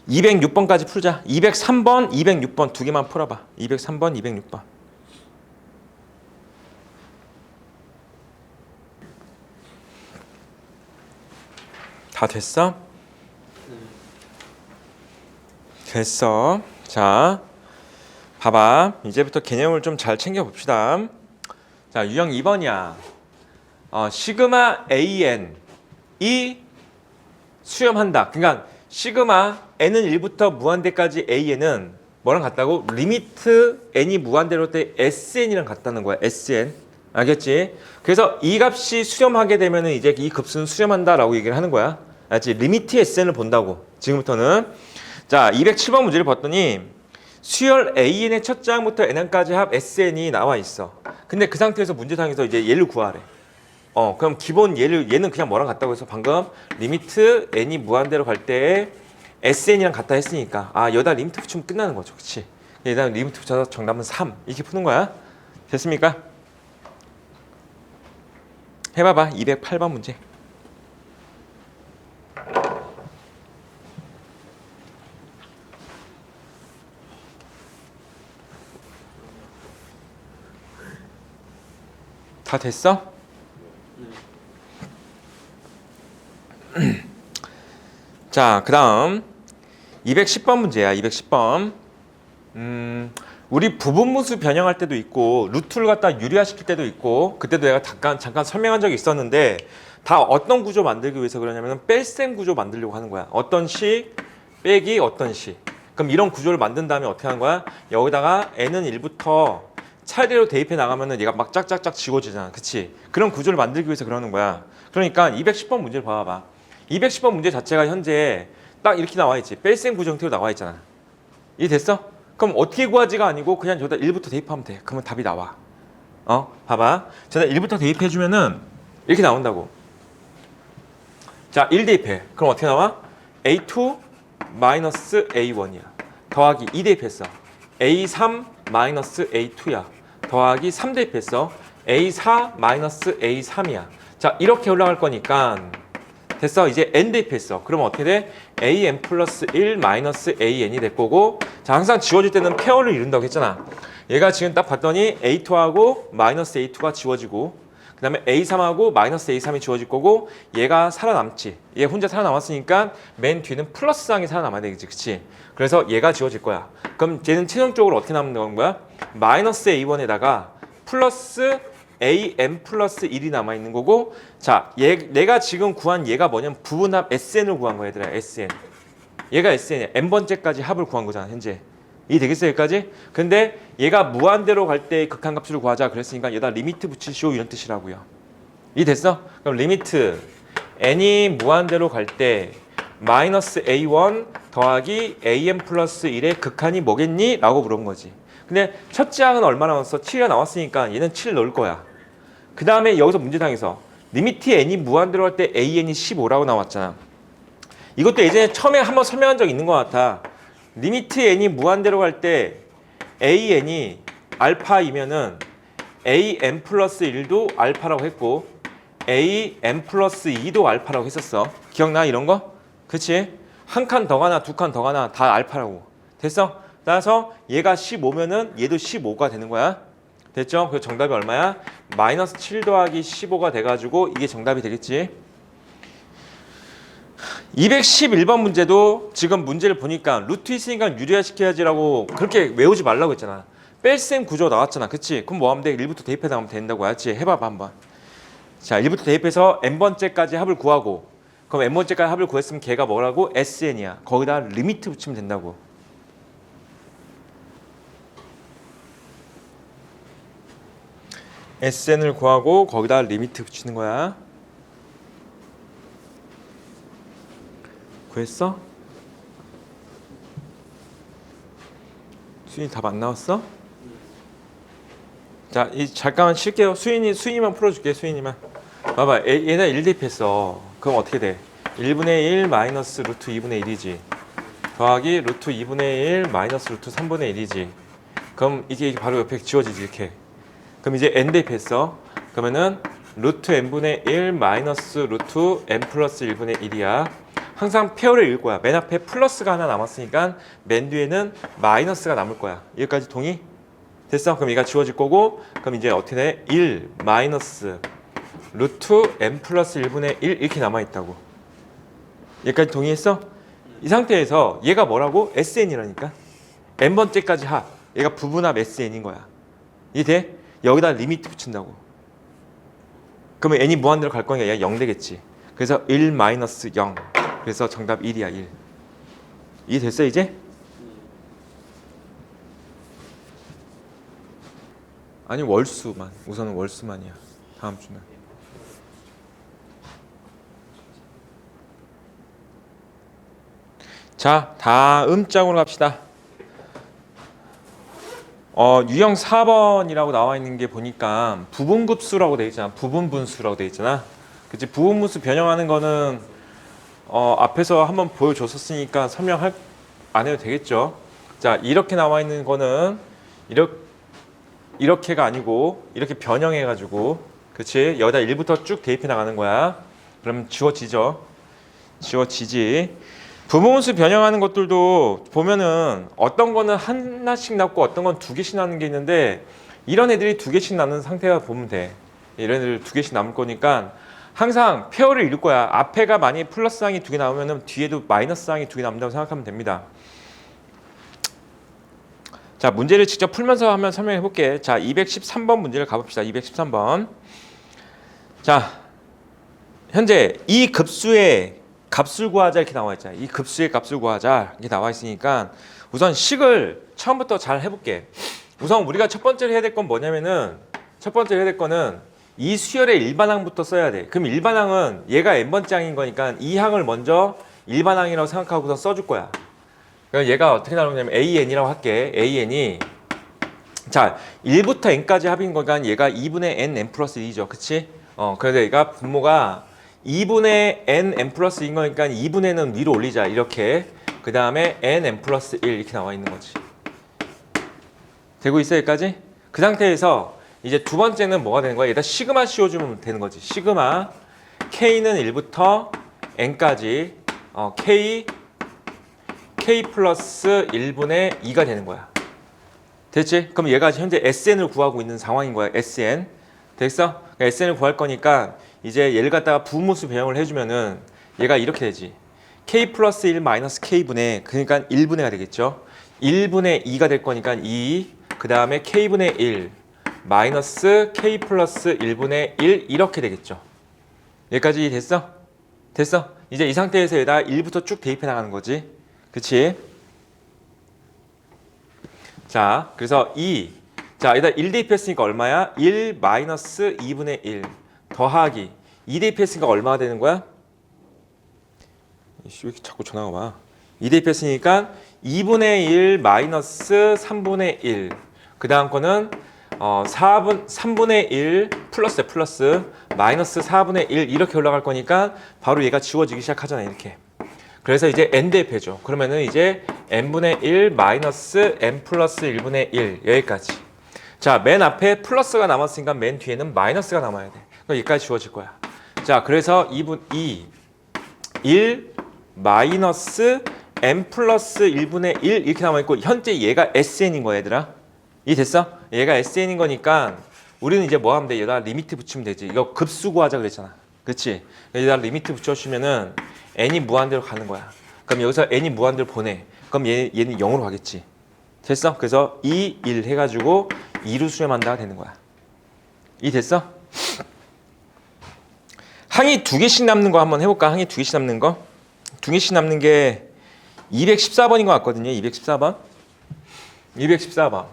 A: 206번까지 풀자. 203번, 206번 두 개만 풀어봐. 203번, 206번. 다 됐어? 됐어. 자, 봐봐. 이제부터 개념을 좀 잘 챙겨봅시다. 자, 유형 2번이야. 시그마 AN이 수렴한다. 그러니까 시그마 n은 1부터 무한대까지 an은 뭐랑 같다고? 리미트 n이 무한대로 때 sn이랑 같다는 거야. sn. 알겠지? 그래서 이 값이 수렴하게 되면 이제 이 급수는 수렴한다라고 얘기를 하는 거야. 알지? 리미트 sn을 본다고. 지금부터는. 자, 207번 문제를 봤더니 수열 an의 첫 장부터 n까지 합 sn이 나와 있어. 근데 그 상태에서 문제상에서 이제 얘를 구하래. 그럼 기본 얘는 그냥 뭐랑 같다고 해서 방금 리미트 n이 무한대로 갈 때 sn이랑 같다 했으니까 여기다 리미트 붙이면 끝나는 거죠. 그치? 여기다 리미트 붙여서 정답은 3 이렇게 푸는 거야. 됐습니까? 해봐봐. 208번 문제. 다 됐어? 자, 그 다음 210번 문제야. 210번. 우리 부분무수 변형할 때도 있고 루트를 갖다 유리화시킬 때도 있고 그때도 내가 잠깐 설명한 적이 있었는데 다 어떤 구조 만들기 위해서 그러냐면 뺄셈 구조 만들려고 하는 거야. 어떤 식 빼기 어떤 식. 그럼 이런 구조를 만든 다음에 어떻게 하는 거야? 여기다가 n은 1부터 차례로 대입해 나가면은 얘가 막 짝짝짝 지워지잖아. 그치? 그런 구조를 만들기 위해서 그러는 거야. 그러니까 210번 문제를 봐봐. 210번 문제 자체가 현재 딱 이렇게 나와 있지. 뺄셈 구조 형태로 나와 있잖아. 이해됐어? 그럼 어떻게 구하지가 아니고 그냥 저기다 1부터 대입하면 돼. 그러면 답이 나와. 봐봐. 저기다 1부터 대입해주면은 이렇게 나온다고. 자, 1 대입해. 그럼 어떻게 나와? A2 마이너스 A1이야. 더하기 2 대입했어. A3 마이너스 A2야. 더하기 3 대입했어. A4 마이너스 A3이야. 자, 이렇게 올라갈 거니까 됐어. 이제 n 대입했어. 그러면 어떻게 돼? an 플러스 1 마이너스 an이 될 거고 자, 항상 지워질 때는 페어를 이룬다고 했잖아. 얘가 지금 딱 봤더니 a2하고 마이너스 a2가 지워지고 그 다음에 a3하고 마이너스 a3이 지워질 거고 얘가 살아남지. 얘 혼자 살아남았으니까 맨 뒤는 플러스항이 살아남아야 되겠지. 그치? 그래서 얘가 지워질 거야. 그럼 얘는 최종적으로 어떻게 남는 거야? 마이너스 a1에다가 플러스 an 플러스 1이 남아있는 거고 자, 내가 지금 구한 얘가 뭐냐면 부분합 sn을 구한 거야 얘들아. sn. 얘가 sn이야. n번째까지 합을 구한 거잖아 현재. 이해되겠어요 여기까지? 근데 얘가 무한대로 갈 때 극한값수를 구하자 그랬으니까 얘다 리미트 붙이시오 이런 뜻이라고요. 이해됐어? 그럼 리미트 n이 무한대로 갈 때 마이너스 a1 더하기 an 플러스 1의 극한이 뭐겠니? 라고 물어본 거지. 근데 첫째 항은 얼마 나왔어? 7이 나왔으니까 얘는 7 넣을 거야. 그 다음에 여기서 문제상에서 리미트 n이 무한대로 할 때 an이 15라고 나왔잖아. 이것도 예전에 처음에 한번 설명한 적 있는 것 같아. 리미트 n이 무한대로 갈 때 an이 알파이면은 an 플러스 1도 알파라고 했고 an 플러스 2도 알파라고 했었어. 기억나 이런 거? 그치? 한 칸 더 가나 두 칸 더 가나 다 알파라고. 됐어? 따라서 얘가 15면은 얘도 15가 되는 거야. 됐죠? 그래서 정답이 얼마야? 마이너스 7 더하기 15가 돼가지고 이게 정답이 되겠지. 211번 문제도 지금 문제를 보니까 루트 있으니까 유리화시켜야지라고 그렇게 외우지 말라고 했잖아. 뺄셈 구조 나왔잖아. 그치? 그럼 뭐 하면 돼? 1부터 대입해 나가면 된다고 알지? 해봐봐 한번. 자, 1부터 대입해서 n번째까지 합을 구하고 그럼 n번째까지 합을 구했으면 걔가 뭐라고? sn이야. 거기다 리미트 붙이면 된다고. SN을 구하고 거기다 리미트 붙이는 거야. 구했어? 수인이 답 안 나왔어? 자, 잠깐만 쉴게요. 수인이만 풀어줄게. 수인이만. 봐봐, 얘네 1 대입했어. 그럼 어떻게 돼? 1분의 1 마이너스 루트 2분의 1이지. 더하기 루트 2분의 1 마이너스 루트 3분의 1이지. 그럼 이게 바로 옆에 지워지지 이렇게. 그럼 이제 n 대입했어. 그러면은 루트 n분의 1 마이너스 루트 n 플러스 1분의 1이야. 항상 페어를 읽을 거야. 맨 앞에 플러스가 하나 남았으니까 맨 뒤에는 마이너스가 남을 거야. 여기까지 동의? 됐어? 그럼 얘가 지워질 거고, 그럼 이제 어떻게 돼? 1 마이너스 루트 n 플러스 1분의 1 이렇게 남아있다고. 여기까지 동의했어? 이 상태에서 얘가 뭐라고? SN이라니까. n번째까지 합. 얘가 부분합 SN인 거야. 이해돼? 여기다 리미트 붙인다고. 그러면 n이 무한대로 갈 거니까 얘가 0 되겠지. 그래서 1 마이너스 0. 그래서 정답 1이야, 1. 이해됐어, 이제? 아니, 월수만. 우선은 월수만이야. 다음 주는. 자, 다음 장으로 갑시다. 유형 4번이라고 나와 있는 게 보니까 부분급수라고 돼 있잖아. 부분분수라고 돼 있잖아. 그치? 부분분수 변형하는 거는 앞에서 한번 보여줬었으니까 설명할 안 해도 되겠죠. 자, 이렇게 나와 있는 거는 이렇게가 아니고 이렇게 변형해 가지고, 그치? 여기다 1부터 쭉 대입해 나가는 거야. 그럼 지워지죠. 지워지지. 부분수 변형하는 것들도 보면은 어떤 거는 하나씩 남고 어떤 건 두 개씩 남는 게 있는데, 이런 애들이 두 개씩 남는 상태가 보면 돼. 이런 애들 두 개씩 남을 거니까 항상 페어를 읽을 거야. 앞에가 만약에 플러스 항이 두 개 나오면은 뒤에도 마이너스 항이 두 개 남는다고 생각하면 됩니다. 자, 문제를 직접 풀면서 한번 설명해 볼게. 자, 213번 문제를 가봅시다. 213번. 자, 현재 이 급수의 값을 구하자 이렇게 나와 있잖아요. 이 급수의 값을 구하자 이렇게 나와 있으니까 우선 식을 처음부터 잘 해볼게. 우선 우리가 첫 번째로 해야 될 건 뭐냐면은, 첫 번째로 해야 될 거는 이 수열의 일반항부터 써야 돼. 그럼 일반항은 얘가 n번째 항인 거니까 이 항을 먼저 일반항이라고 생각하고서 써줄 거야. 그럼 얘가 어떻게 나오냐면 AN이라고 할게. AN이 자 1부터 n까지 합인 거니까 얘가 2분의 n 플러스 2죠. 그치? 그래서 얘가 분모가 2분의 n 플러스 2인 거니까 2분의는 위로 올리자. 이렇게. 그 다음에 n 플러스 1 이렇게 나와 있는 거지. 되고 있어 여기까지? 그 상태에서 이제 두 번째는 뭐가 되는 거야? 얘다 시그마 씌워주면 되는 거지. 시그마 k는 1부터 n까지 k 플러스 1분의 2가 되는 거야. 됐지? 그럼 얘가 현재 SN을 구하고 있는 상황인 거야. SN. 됐어? 그러니까 SN을 구할 거니까 이제 얘를 갖다가 부분수 변형을 해주면은 얘가 이렇게 되지. k 플러스 1 마이너스 k분의, 그러니까 1분의가 되겠죠. 1분의 2가 될 거니까 2, 그 다음에 k분의 1 마이너스 k 플러스 1분의 1 이렇게 되겠죠. 여기까지 됐어? 됐어? 이제 이 상태에서 얘다 1부터 쭉 대입해 나가는 거지. 그치? 자, 그래서 2. 자, 여기다 1 대입했으니까 얼마야? 1 마이너스 2분의 1 더하기 2 대입했으니까 얼마가 되는 거야? 왜 이렇게 자꾸 전화가 와? 2 대입했으니까 2분의 1 마이너스 3분의 1. 그 다음 거는 3분의 1 플러스 마이너스 4분의 1 이렇게 올라갈 거니까 바로 얘가 지워지기 시작하잖아. 이렇게. 그래서 이제 n 대입해줘. 그러면은 이제 n분의 1 마이너스 n 플러스 1분의 1 여기까지. 자, 맨 앞에 플러스가 남았으니까 맨 뒤에는 마이너스가 남아야 돼. 그럼 여기까지 지워질 거야. 자, 그래서 1 마이너스 n 플러스 1분의 1 이렇게 남아있고, 현재 얘가 SN인 거야 얘들아. 이 됐어? 얘가 SN인 거니까 우리는 이제 뭐 하면 돼? 여기다 리미트 붙이면 되지. 이거 급수 구하자 그랬잖아. 그치? 여기다 리미트 붙여주면은 n이 무한대로 가는 거야. 그럼 여기서 n이 무한대로 보내. 그럼 얘는 0으로 가겠지. 됐어? 그래서 2, 1 해가지고 2로 수렴한다가 되는 거야. 이 됐어? 항이 두 개씩 남는 거 한번 해볼까? 항이 두 개씩 남는 거? 두 개씩 남는 게 214번인 것 같거든요. 214번. 214번.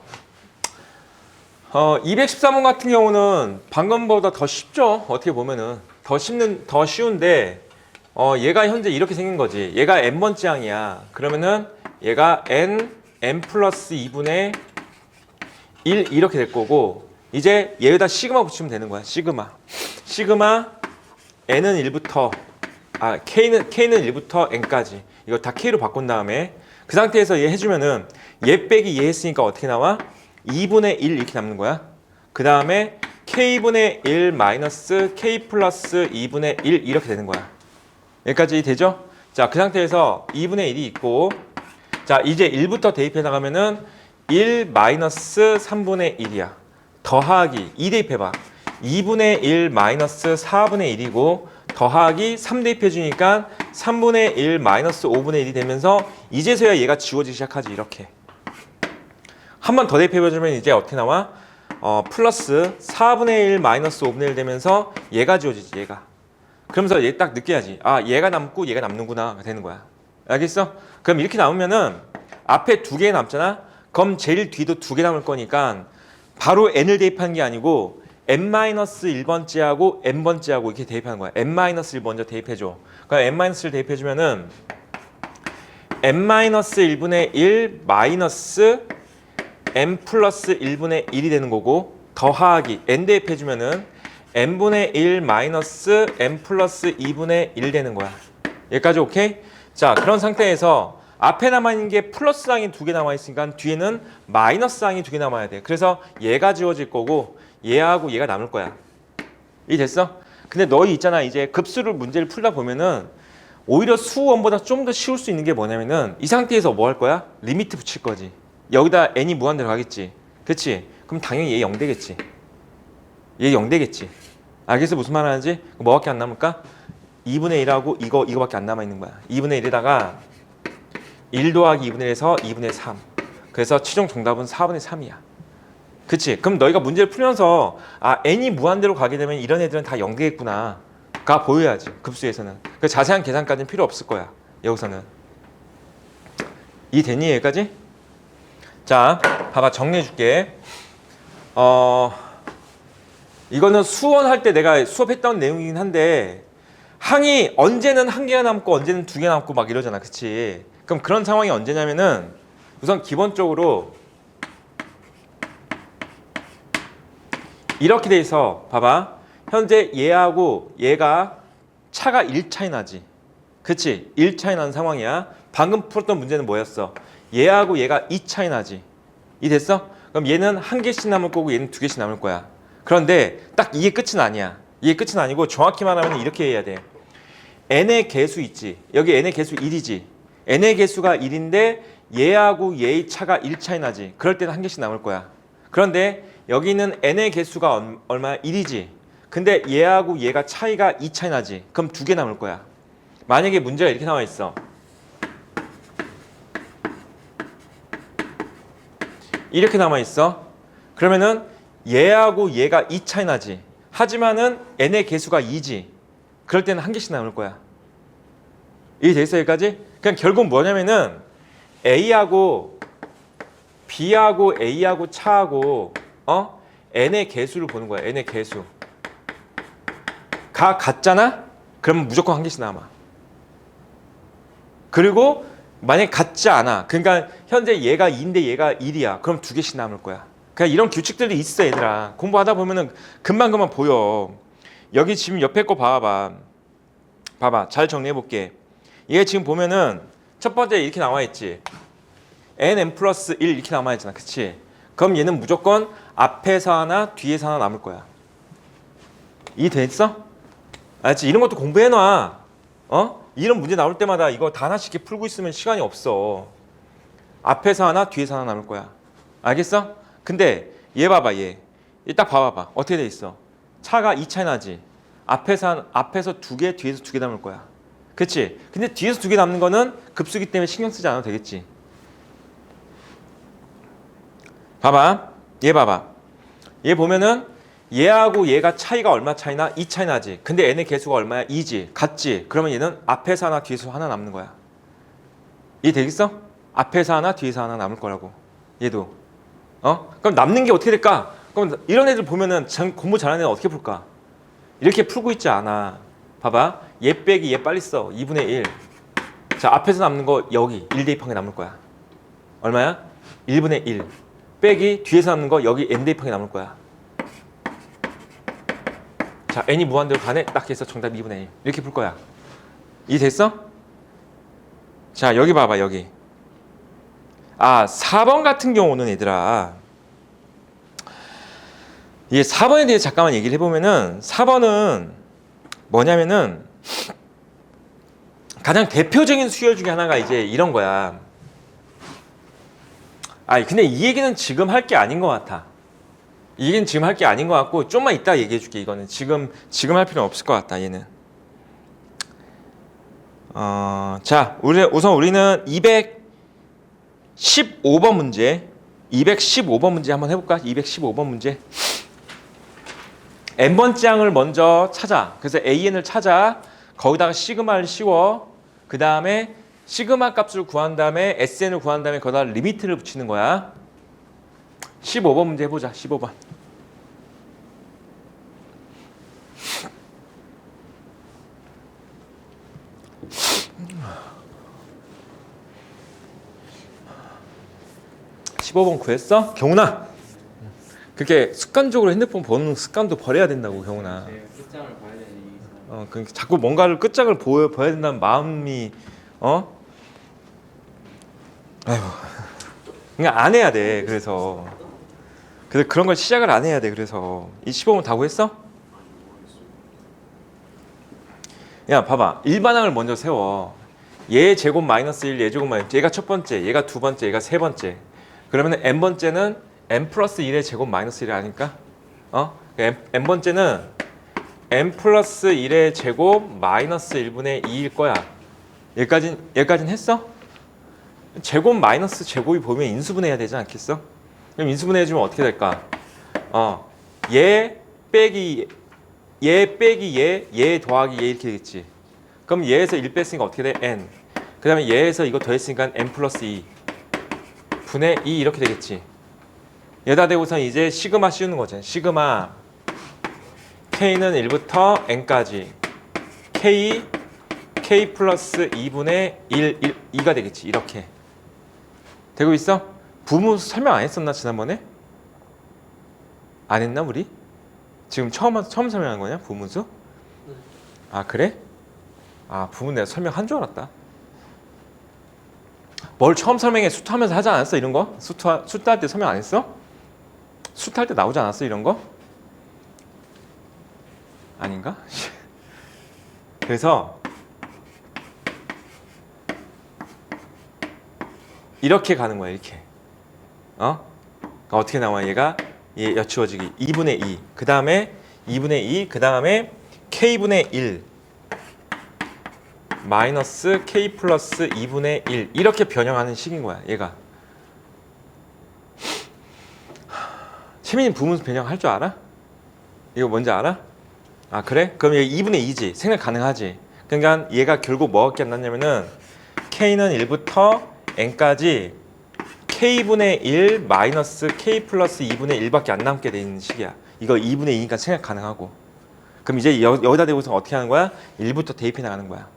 A: 213번 같은 경우는 방금보다 더 쉽죠. 어떻게 보면은 더 쉬운데 얘가 현재 이렇게 생긴 거지. 얘가 n번째 항이야. 그러면은 얘가 n 플러스 2분의 1 이렇게 될 거고, 이제 얘에다 시그마 붙이면 되는 거야. 시그마 n은 1부터 k는 1부터 n까지 이거 다 k로 바꾼 다음에 그 상태에서 얘 해주면은 얘 빼기 얘 했으니까 어떻게 나와? 2분의 1 이렇게 남는 거야. 그 다음에 k분의 1 마이너스 k 플러스 2분의 1 이렇게 되는 거야. 여기까지 되죠? 자, 그 상태에서 2분의 1이 있고, 자, 이제 1부터 대입해 나가면은 1 마이너스 3분의 1이야. 더하기 2 대입해봐. 2분의 1 마이너스 4분의 1이고 더하기 3 대입해 주니까 3분의 1 마이너스 5분의 1이 되면서 이제서야 얘가 지워지기 시작하지. 이렇게 한 번 더 대입해 주면 이제 어떻게 나와? 플러스 4분의 1 마이너스 5분의 1 되면서 얘가 지워지지. 얘가. 그러면서 얘 딱 느껴야지. 아, 얘가 남고 얘가 남는구나 되는 거야. 알겠어? 그럼 이렇게 남으면은 앞에 2개 남잖아. 그럼 제일 뒤도 2개 남을 거니까 바로 n을 대입하는 게 아니고 n-1번째하고 n번째하고 이렇게 대입하는 거야. n-1 먼저 대입해줘. 그럼 n-1을 대입해주면은 n-1분의 1 마이너스 n 플러스 1분의 1이 되는 거고, 더하기 n 대입해주면은 n분의 1 마이너스 n 플러스 2분의 1 되는 거야. 여기까지 오케이? 자, 그런 상태에서 앞에 남아있는 게 플러스 항이 2개 남아있으니까 뒤에는 마이너스 항이 2개 남아야 돼. 그래서 얘가 지워질 거고 얘하고 얘가 남을 거야. 이해됐어? 근데 너희 있잖아, 이제 급수를 문제를 풀다 보면은 오히려 수원보다 좀 더 쉬울 수 있는 게 뭐냐면은 이 상태에서 뭐 할 거야? 리미트 붙일 거지. 여기다 n이 무한대로 가겠지. 그치? 그럼 당연히 얘 0 되겠지. 얘 0 되겠지. 알겠어? 무슨 말 하는지? 뭐밖에 안 남을까? 2분의 1하고 이거밖에 안 남아있는 거야. 2분의 1에다가 1 더하기 2분의 1에서 2분의 3. 그래서 최종 정답은 4분의 3이야. 그치? 그럼 너희가 문제를 풀면서 n이 무한대로 가게 되면 이런 애들은 다 0 되겠구나 가 보여야지. 급수에서는. 그 자세한 계산까지는 필요 없을 거야. 여기서는. 이해됐니? 여기까지? 자, 봐봐. 정리해 줄게. 이거는 수원할 때 내가 수업했던 내용이긴 한데 항이 언제는 1개가 남고 언제는 2개 남고 막 이러잖아. 그치? 그럼 그런 상황이 언제냐면은 우선 기본적으로 이렇게 돼 있어. 봐봐. 현재 얘하고 얘가 차가 1 차이 나지. 그치? 1 차이 나는 상황이야. 방금 풀었던 문제는 뭐였어? 얘하고 얘가 2 차이 나지. 이해됐어? 그럼 얘는 1개씩 남을 거고 얘는 2개씩 남을 거야. 그런데 딱 이게 끝은 아니야. 이게 끝은 아니고 정확히 말하면 이렇게 해야 돼. n의 개수 있지. 여기 n의 개수 1이지. n의 개수가 1인데 얘하고 얘의 차가 1 차이 나지. 그럴 때는 1개씩 남을 거야. 그런데 여기는 n의 개수가 얼마야? 1이지. 근데 얘하고 얘가 차이가 2 차이 나지. 그럼 2개 남을 거야. 만약에 문제가 이렇게 나와 있어. 이렇게 남아 있어. 그러면은 얘하고 얘가 2 차이 나지. 하지만은 n의 개수가 2지. 그럴 때는 1개씩 남을 거야. 이해됐어? 여기까지? 그냥 결국 뭐냐면은 A하고 B하고 A하고 차하고 n의 개수를 보는 거야. n의 개수. 가 같잖아? 그러면 무조건 1개씩 남아. 그리고 만약에 같지 않아. 그러니까 현재 얘가 2인데 얘가 1이야. 그럼 2개씩 남을 거야. 그냥 이런 규칙들이 있어, 얘들아. 공부하다 보면은 금방 보여. 여기 지금 옆에 거 봐봐. 봐봐. 잘 정리해 볼게. 얘 지금 보면은 첫 번째 이렇게 나와 있지. n 플러스 1 이렇게 남아 있잖아. 그치? 그럼 얘는 무조건 앞에서 하나, 뒤에서 하나 남을 거야. 이해됐어? 알았지? 이런 것도 공부해 놔. 이런 문제 나올 때마다 이거 다 하나씩 이렇게 풀고 있으면 시간이 없어. 앞에서 하나, 뒤에서 하나 남을 거야. 알겠어? 근데 얘 봐봐, 얘 딱 봐봐봐. 어떻게 돼 있어? 차가 2 차이 나지. 앞에서 2개, 뒤에서 2개 남을 거야. 그치? 근데 뒤에서 2개 남는 거는 급수기 때문에 신경 쓰지 않아도 되겠지. 봐봐. 얘 봐봐. 얘 보면은 얘하고 얘가 차이가 얼마 차이나? 2 차이 나지. 근데 n의 개수가 얼마야? 2지. 같지. 그러면 얘는 앞에서 하나, 뒤에서 하나 남는 거야. 이해 되겠어? 앞에서 하나, 뒤에서 하나 남을 거라고. 얘도. 그럼 남는 게 어떻게 될까? 그럼 이런 애들 보면은 공부 잘하는 애는 어떻게 풀까? 이렇게 풀고 있지 않아. 봐봐. 얘 빼기 얘 빨리 써. 2분의 1. 자, 앞에서 남는 거 여기 1 대입한 게 남을 거야. 얼마야? 1분의 1. 빼기 뒤에서 남는 거 여기 n 대입한 게 남을 거야. 자, n이 무한대로 가네. 딱 해서 정답 2분의 1. 이렇게 풀 거야. 이해됐어? 자, 여기 봐봐. 여기. 아, 4번 같은 경우는 얘들아. 이게 4번에 대해 잠깐만 얘기를 해보면은 4번은 뭐냐면은 가장 대표적인 수열 중에 하나가 이제 이런 거야. 아, 근데 이 얘기는 지금 할 게 아닌 것 같아. 이 얘기는 지금 할 게 아닌 것 같고 좀만 이따 얘기해 줄게. 이거는 지금 할 필요는 없을 것 같다. 얘는. 자, 우선 우리는 215번 문제, 215번 문제 한번 해볼까? 215번 문제. n번째 항을 먼저 찾아. 그래서 an을 찾아. 거기다가 시그마를 씌워. 그 다음에 시그마 값을 구한 다음에 sn을 구한 다음에 거기다 리미트를 붙이는 거야. 15번 문제 해보자. 15번. 구했어? 경훈아. 그렇게 습관적으로 핸드폰 보는 습관도 버려야 된다고, 경훈아.
B: 끝장을 봐야 되니.
A: 그러니까 자꾸 뭔가를 끝장을 봐야 된다는 마음이 아이고. 그러니까 안 해야 돼. 그래서 그런 걸 시작을 안 해야 돼. 그래서 이 15번 다 구했어? 야, 봐봐. 일반항을 먼저 세워. 얘 제곱 마이너스 1, 얘 제곱 마이너스 1. 얘가 첫 번째, 얘가 두 번째, 얘가 세 번째. 그러면 n번째는 n 플러스 1의 제곱 마이너스 1이 아닐까? n번째는 n 플러스 1의 제곱 마이너스 1분의 2일 거야. 여기까진 했어? 제곱 마이너스 제곱이 보면 인수분해해야 되지 않겠어? 그럼 인수분해해주면 어떻게 될까? 얘 빼기 얘 더하기 얘 이렇게 되겠지. 그럼 얘에서 1 뺐으니까 어떻게 돼? n. 그 다음에 얘에서 이거 더했으니까 n 플러스 2 분의 2 이렇게 되겠지. 여기다 대고선 이제 시그마 씌우는 거지. 시그마 k는 1부터 n까지 k 플러스 2분의 2가 되겠지. 이렇게 되고 있어? 부분수 설명 안 했었나 지난번에? 안 했나 우리? 지금 처음 설명한 거냐 부분수? 아 그래? 아 부분 내가 설명한 줄 알았다. 뭘 처음 설명해? 수트 하면서 하지 않았어 이런 거? 수트 할 때 설명 안 했어? 수트 할 때 나오지 않았어 이런 거? 아닌가? 그래서 이렇게 가는 거야 이렇게. 그러니까 어떻게 나와 얘가? 얘 여치워지기 2분의 2. 그 다음에 2분의 2. 그 다음에 k분의 1 마이너스 k 플러스 2분의 1 이렇게 변형하는 식인 거야 얘가. 채민이 부분수 변형할 줄 알아? 이거 뭔지 알아? 아 그래? 그럼 얘 2분의 2지. 생각 가능하지. 그러니까 얘가 결국 뭐가 안 났냐면은 k는 1부터 n까지 k분의 1 마이너스 k 플러스 2분의 1밖에 안 남게 돼 있는 식이야. 이거 2분의 2니까 생각 가능하고. 그럼 이제 여기다 대고서 어떻게 하는 거야? 1부터 대입해 나가는 거야.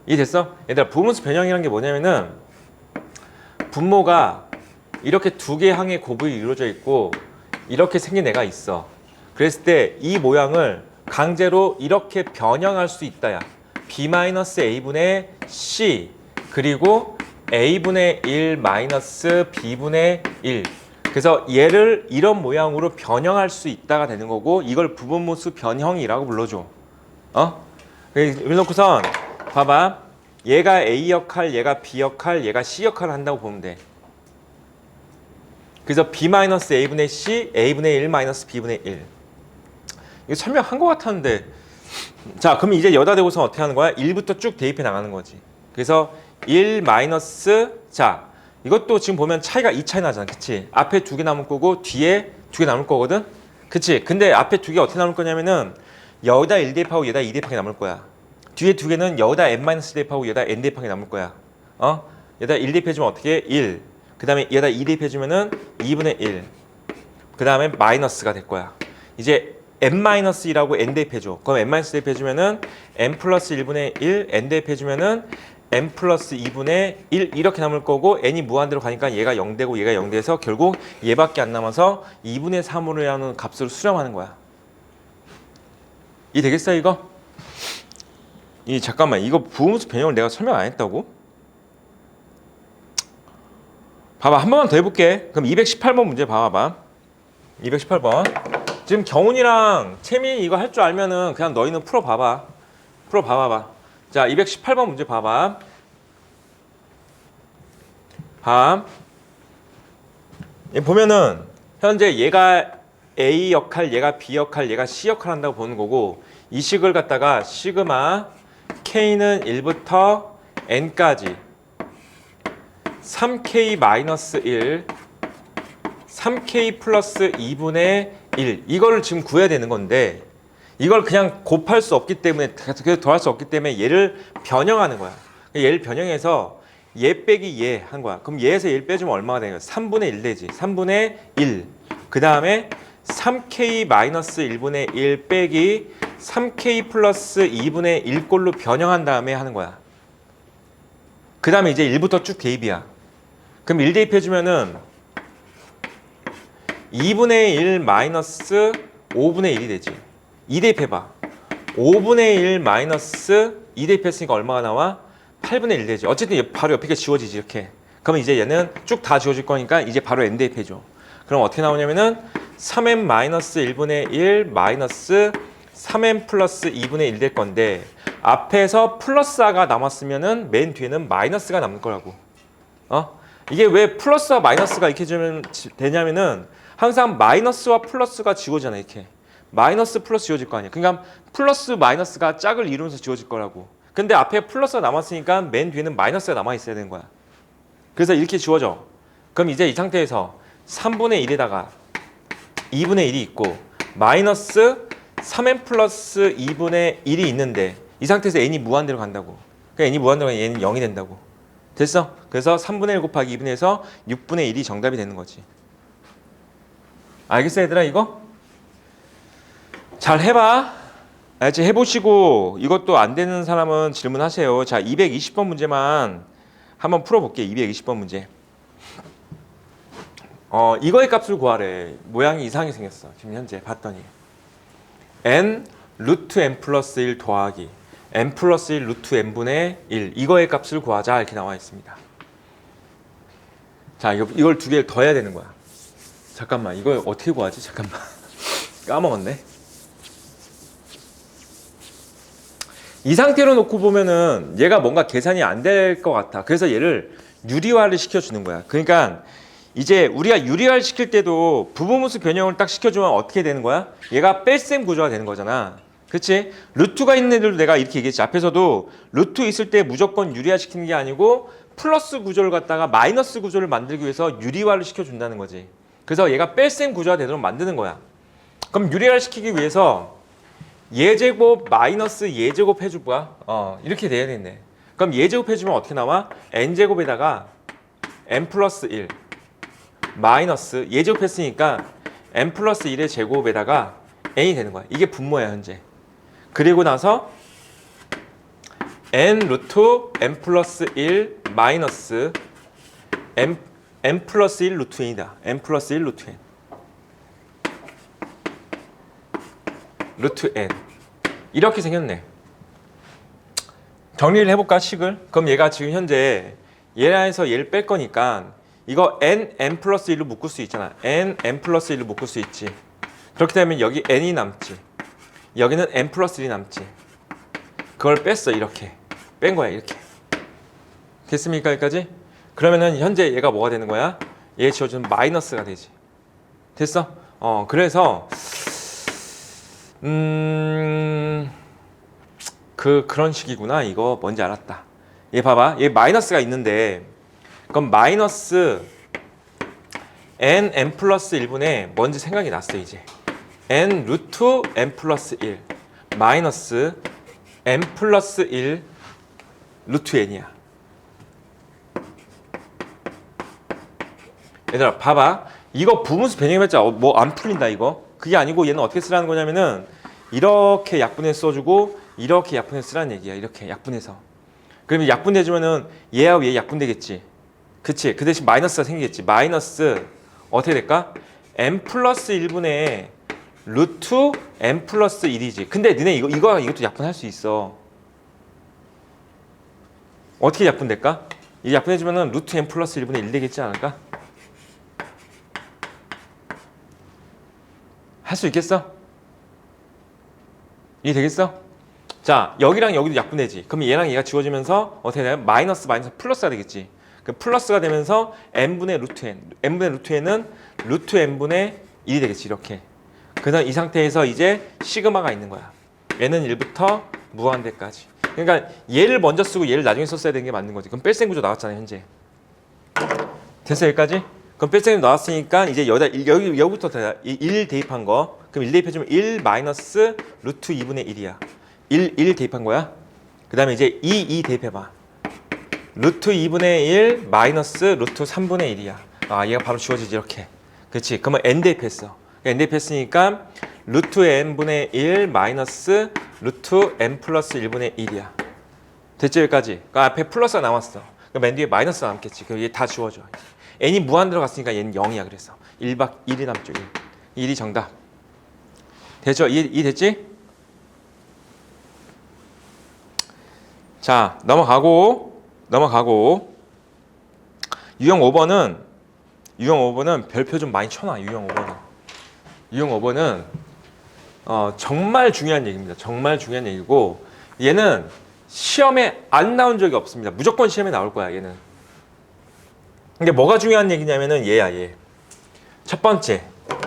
A: 이해됐어? 얘들아 부분수 변형이라는 게 뭐냐면은 분모가 이렇게 두 개의 항의 곱이 이루어져 있고 이렇게 생긴 애가 있어. 그랬을 때 이 모양을 강제로 이렇게 변형할 수 있다야. b-a분의 c 그리고 a분의 1 마이너스 b분의 1. 그래서 얘를 이런 모양으로 변형할 수 있다가 되는 거고 이걸 부분모수 변형이라고 불러줘. 그래놓고선 봐봐. 얘가 a 역할, 얘가 b 역할, 얘가 c 역할을 한다고 보면 돼. 그래서 b-a분의 c, a분의 1 마이너스 b분의 1. 이거 설명한 것 같았는데. 자, 그럼 이제 여기다 대고서 어떻게 하는 거야? 1부터 쭉 대입해 나가는 거지. 그래서 1 마이너스, 자, 이것도 지금 보면 차이가 2차이 나잖아. 그치? 앞에 두 개 남을 거고 뒤에 두 개 남을 거거든? 그치? 근데 앞에 두 개 어떻게 남을 거냐면은 여기다 1 대입하고 여기다 2 대입하게 남을 거야. 뒤에 두 개는 여기다 n-, 대입하고 여기다 n 대입하게 남을 거야. 여기다 1 대입해주면 어떻게 해? 1. 그 다음에 여기다 2 대입해주면은 2분의 1. 그 다음에 마이너스가 될 거야. 이제 n-2라고 n 대입해줘. 그럼 n-2 대입해주면은 n 플러스 1분의 1, n 대입해주면은 n 플러스 2분의 1 이렇게 남을 거고 n이 무한대로 가니까 얘가 0되고 얘가 0돼서 결국 얘밖에 안 남아서 2분의 3으로 하는 값으로 수렴하는 거야. 이 되겠어 이거? 잠깐만 이거 부호함수 변형을 내가 설명 안 했다고? 봐봐 한 번만 더 해볼게. 그럼 218번 문제 봐봐. 218번. 지금 경훈이랑 채민이 이거 할 줄 알면은 그냥 너희는 풀어봐봐. 풀어봐봐. 자 218번 문제 봐봐. 보면은 현재 얘가 A 역할, 얘가 B 역할, 얘가 C 역할 한다고 보는 거고 이 식을 갖다가 시그마 K는 1부터 N까지 3K-1 3K 플러스 2분의 1 이거를 지금 구해야 되는 건데 이걸 그냥 곱할 수 없기 때문에 계속 더할 수 없기 때문에 얘를 변형하는 거야. 얘를 변형해서 얘 빼기 얘 한 거야. 그럼 얘에서 얘를 빼주면 얼마가 되는 거야? 3분의 1 되지. 3분의 1. 그 다음에 3K-1분의 1 빼기 3K 플러스 2분의 1 꼴로 변형한 다음에 하는 거야. 그 다음에 이제 1부터 쭉 대입이야. 그럼 1 대입해주면은 2분의 1 마이너스 5분의 1이 되지. 2 대입해봐. 5분의 1 마이너스 2 대입했으니까 얼마가 나와? 8분의 1 되지. 어쨌든 바로 옆에 지워지지 이렇게. 그러면 이제 얘는 쭉 다 지워질 거니까 이제 바로 n 대입해줘. 그럼 어떻게 나오냐면은 3n 마이너스 1분의 1 마이너스 3n 플러스 2분의 1 될 건데 앞에서 플러스가 남았으면은 맨 뒤에는 마이너스가 남을 거라고. 이게 왜 플러스와 마이너스가 이렇게 되냐면은 항상 마이너스와 플러스가 지워지잖아 이렇게. 마이너스 플러스 지워질 거 아니야. 그러니까 플러스 마이너스가 짝을 이루면서 지워질 거라고. 근데 앞에 플러스가 남았으니까 맨 뒤에는 마이너스가 남아 있어야 되는 거야. 그래서 이렇게 지워져. 그럼 이제 이 상태에서 3분의 1에다가 2분의 1이 있고 마이너스 3n 플러스 2분의 1이 있는데 이 상태에서 n이 무한대로 간다고. 그러니까 n이 무한대로 가면 얘는 0이 된다고. 됐어? 그래서 3분의 1 곱하기 2분의 1에서 6분의 1이 정답이 되는 거지. 알겠어 얘들아 이거? 잘 해봐. 알지? 해보시고 이것도 안 되는 사람은 질문하세요. 자 220번 문제만 한번 풀어볼게. 220번 문제. 이거의 값을 구하래. 모양이 이상하게 생겼어. 지금 현재 봤더니 n 루트 n 플러스 1 더하기 n 플러스 1 루트 n분의 1 이거의 값을 구하자 이렇게 나와 있습니다. 자 이걸 두 개를 더해야 되는 거야. 잠깐만 이걸 어떻게 구하지? 잠깐만 까먹었네. 이 상태로 놓고 보면은 얘가 뭔가 계산이 안 될 것 같아. 그래서 얘를 유리화를 시켜주는 거야. 그러니까 이제 우리가 유리화를 시킬 때도 부분함수 변형을 딱 시켜주면 어떻게 되는 거야? 얘가 뺄셈 구조가 되는 거잖아. 그치? 루트가 있는 애들도 내가 이렇게 얘기했지. 앞에서도 루트 있을 때 무조건 유리화 시키는 게 아니고 플러스 구조를 갖다가 마이너스 구조를 만들기 위해서 유리화를 시켜준다는 거지. 그래서 얘가 뺄셈 구조가 되도록 만드는 거야. 그럼 유리화를 시키기 위해서 예제곱 마이너스 예제곱 해줄까? 이렇게 돼야 되겠네. 그럼 예제곱 해주면 어떻게 나와? n제곱에다가 n 플러스 1 마이너스 예제곱 했으니까 n 플러스 1의 제곱에다가 n이 되는 거야. 이게 분모야 현재. 그리고 나서 n 루트 n 플러스 1 마이너스 n 플러스 1 루트 n이다. n 플러스 1 루트 n 루트 n 이렇게 생겼네. 정리를 해볼까 식을? 그럼 얘가 지금 현재 얘에서 얘를 뺄 거니까 이거 n 플러스 1로 묶을 수 있잖아. n 플러스 1로 묶을 수 있지. 그렇게 되면 여기 n이 남지. 여기는 n 플러스 1이 남지. 그걸 뺐어 이렇게. 뺀 거야 이렇게. 됐습니까 여기까지? 그러면은 현재 얘가 뭐가 되는 거야? 얘 지워주는 마이너스가 되지. 됐어? 그래서 그런 식이구나. 이거 뭔지 알았다. 얘 봐봐. 얘 마이너스가 있는데 그럼 마이너스 n 플러스 1분의 뭔지 생각이 났어 이제. n 루트 n 플러스 1 마이너스 n 플러스 1 루트 n이야. 얘들아 봐봐. 이거 부분수 변형해봤자 뭐 안 풀린다 이거. 그게 아니고 얘는 어떻게 쓰라는 거냐면은 이렇게 약분해서 써주고 이렇게 약분해서 쓰라는 얘기야. 이렇게 약분해서. 그러면 약분해주면은 얘하고 얘 약분되겠지. 그치? 그 대신 마이너스가 생기겠지. 마이너스 어떻게 될까? m 플러스 1분의 루트 m 플러스 1이지. 근데 너네 이것도 약분할 수 있어. 어떻게 약분될까? 이 약분해주면은 루트 m 플러스 1분의 1 되겠지 않을까? 할 수 있겠어? 이해 되겠어? 자, 여기랑 여기도 약분되지. 그럼 얘랑 얘가 지워지면서 어떻게 되냐면 마이너스 플러스가 되겠지. 그 플러스가 되면서 n분의 루트 n. n분의 루트 n은 루트 n분의 1이 되겠지. 이렇게. 그다음 이 상태에서 이제 시그마가 있는 거야. 얘는 1부터 무한대까지. 그러니까 얘를 먼저 쓰고 얘를 나중에 썼어야 되는 게 맞는 거지. 그럼 뺄셈 구조 나왔잖아요, 현재. 됐어, 여기까지? 그럼 뺄셈이 나왔으니까 이제 여기부터 1 대입한 거. 그럼 1 대입해주면 1 마이너스 루트 2분의 1이야. 1 대입한 거야. 그 다음에 이제 2 대입해봐. 루트 2분의 1 마이너스 루트 3분의 1이야. 아, 얘가 바로 지워지지, 이렇게. 그렇지? 그러면 n 대입했어. n 대입했으니까 루트 n분의 1 마이너스 루트 n 플러스 1분의 1이야. 됐죠, 여기까지? 그 앞에 플러스가 남았어. 그럼 맨 뒤에 마이너스가 남겠지. 그럼 얘 다 지워줘. n이 무한 들어갔으니까 얘는 0이야. 그래서 1이 남죠. 1이 정답. 됐죠? 이 됐지? 자, 넘어가고 유형 5번은 별표 좀 많이 쳐놔. 유형 5번은 정말 중요한 얘기입니다. 정말 중요한 얘기고 얘는 시험에 안 나온 적이 없습니다. 무조건 시험에 나올 거야, 얘는. 근데 뭐가 중요한 얘기냐면은 얘야, 얘. 첫 번째,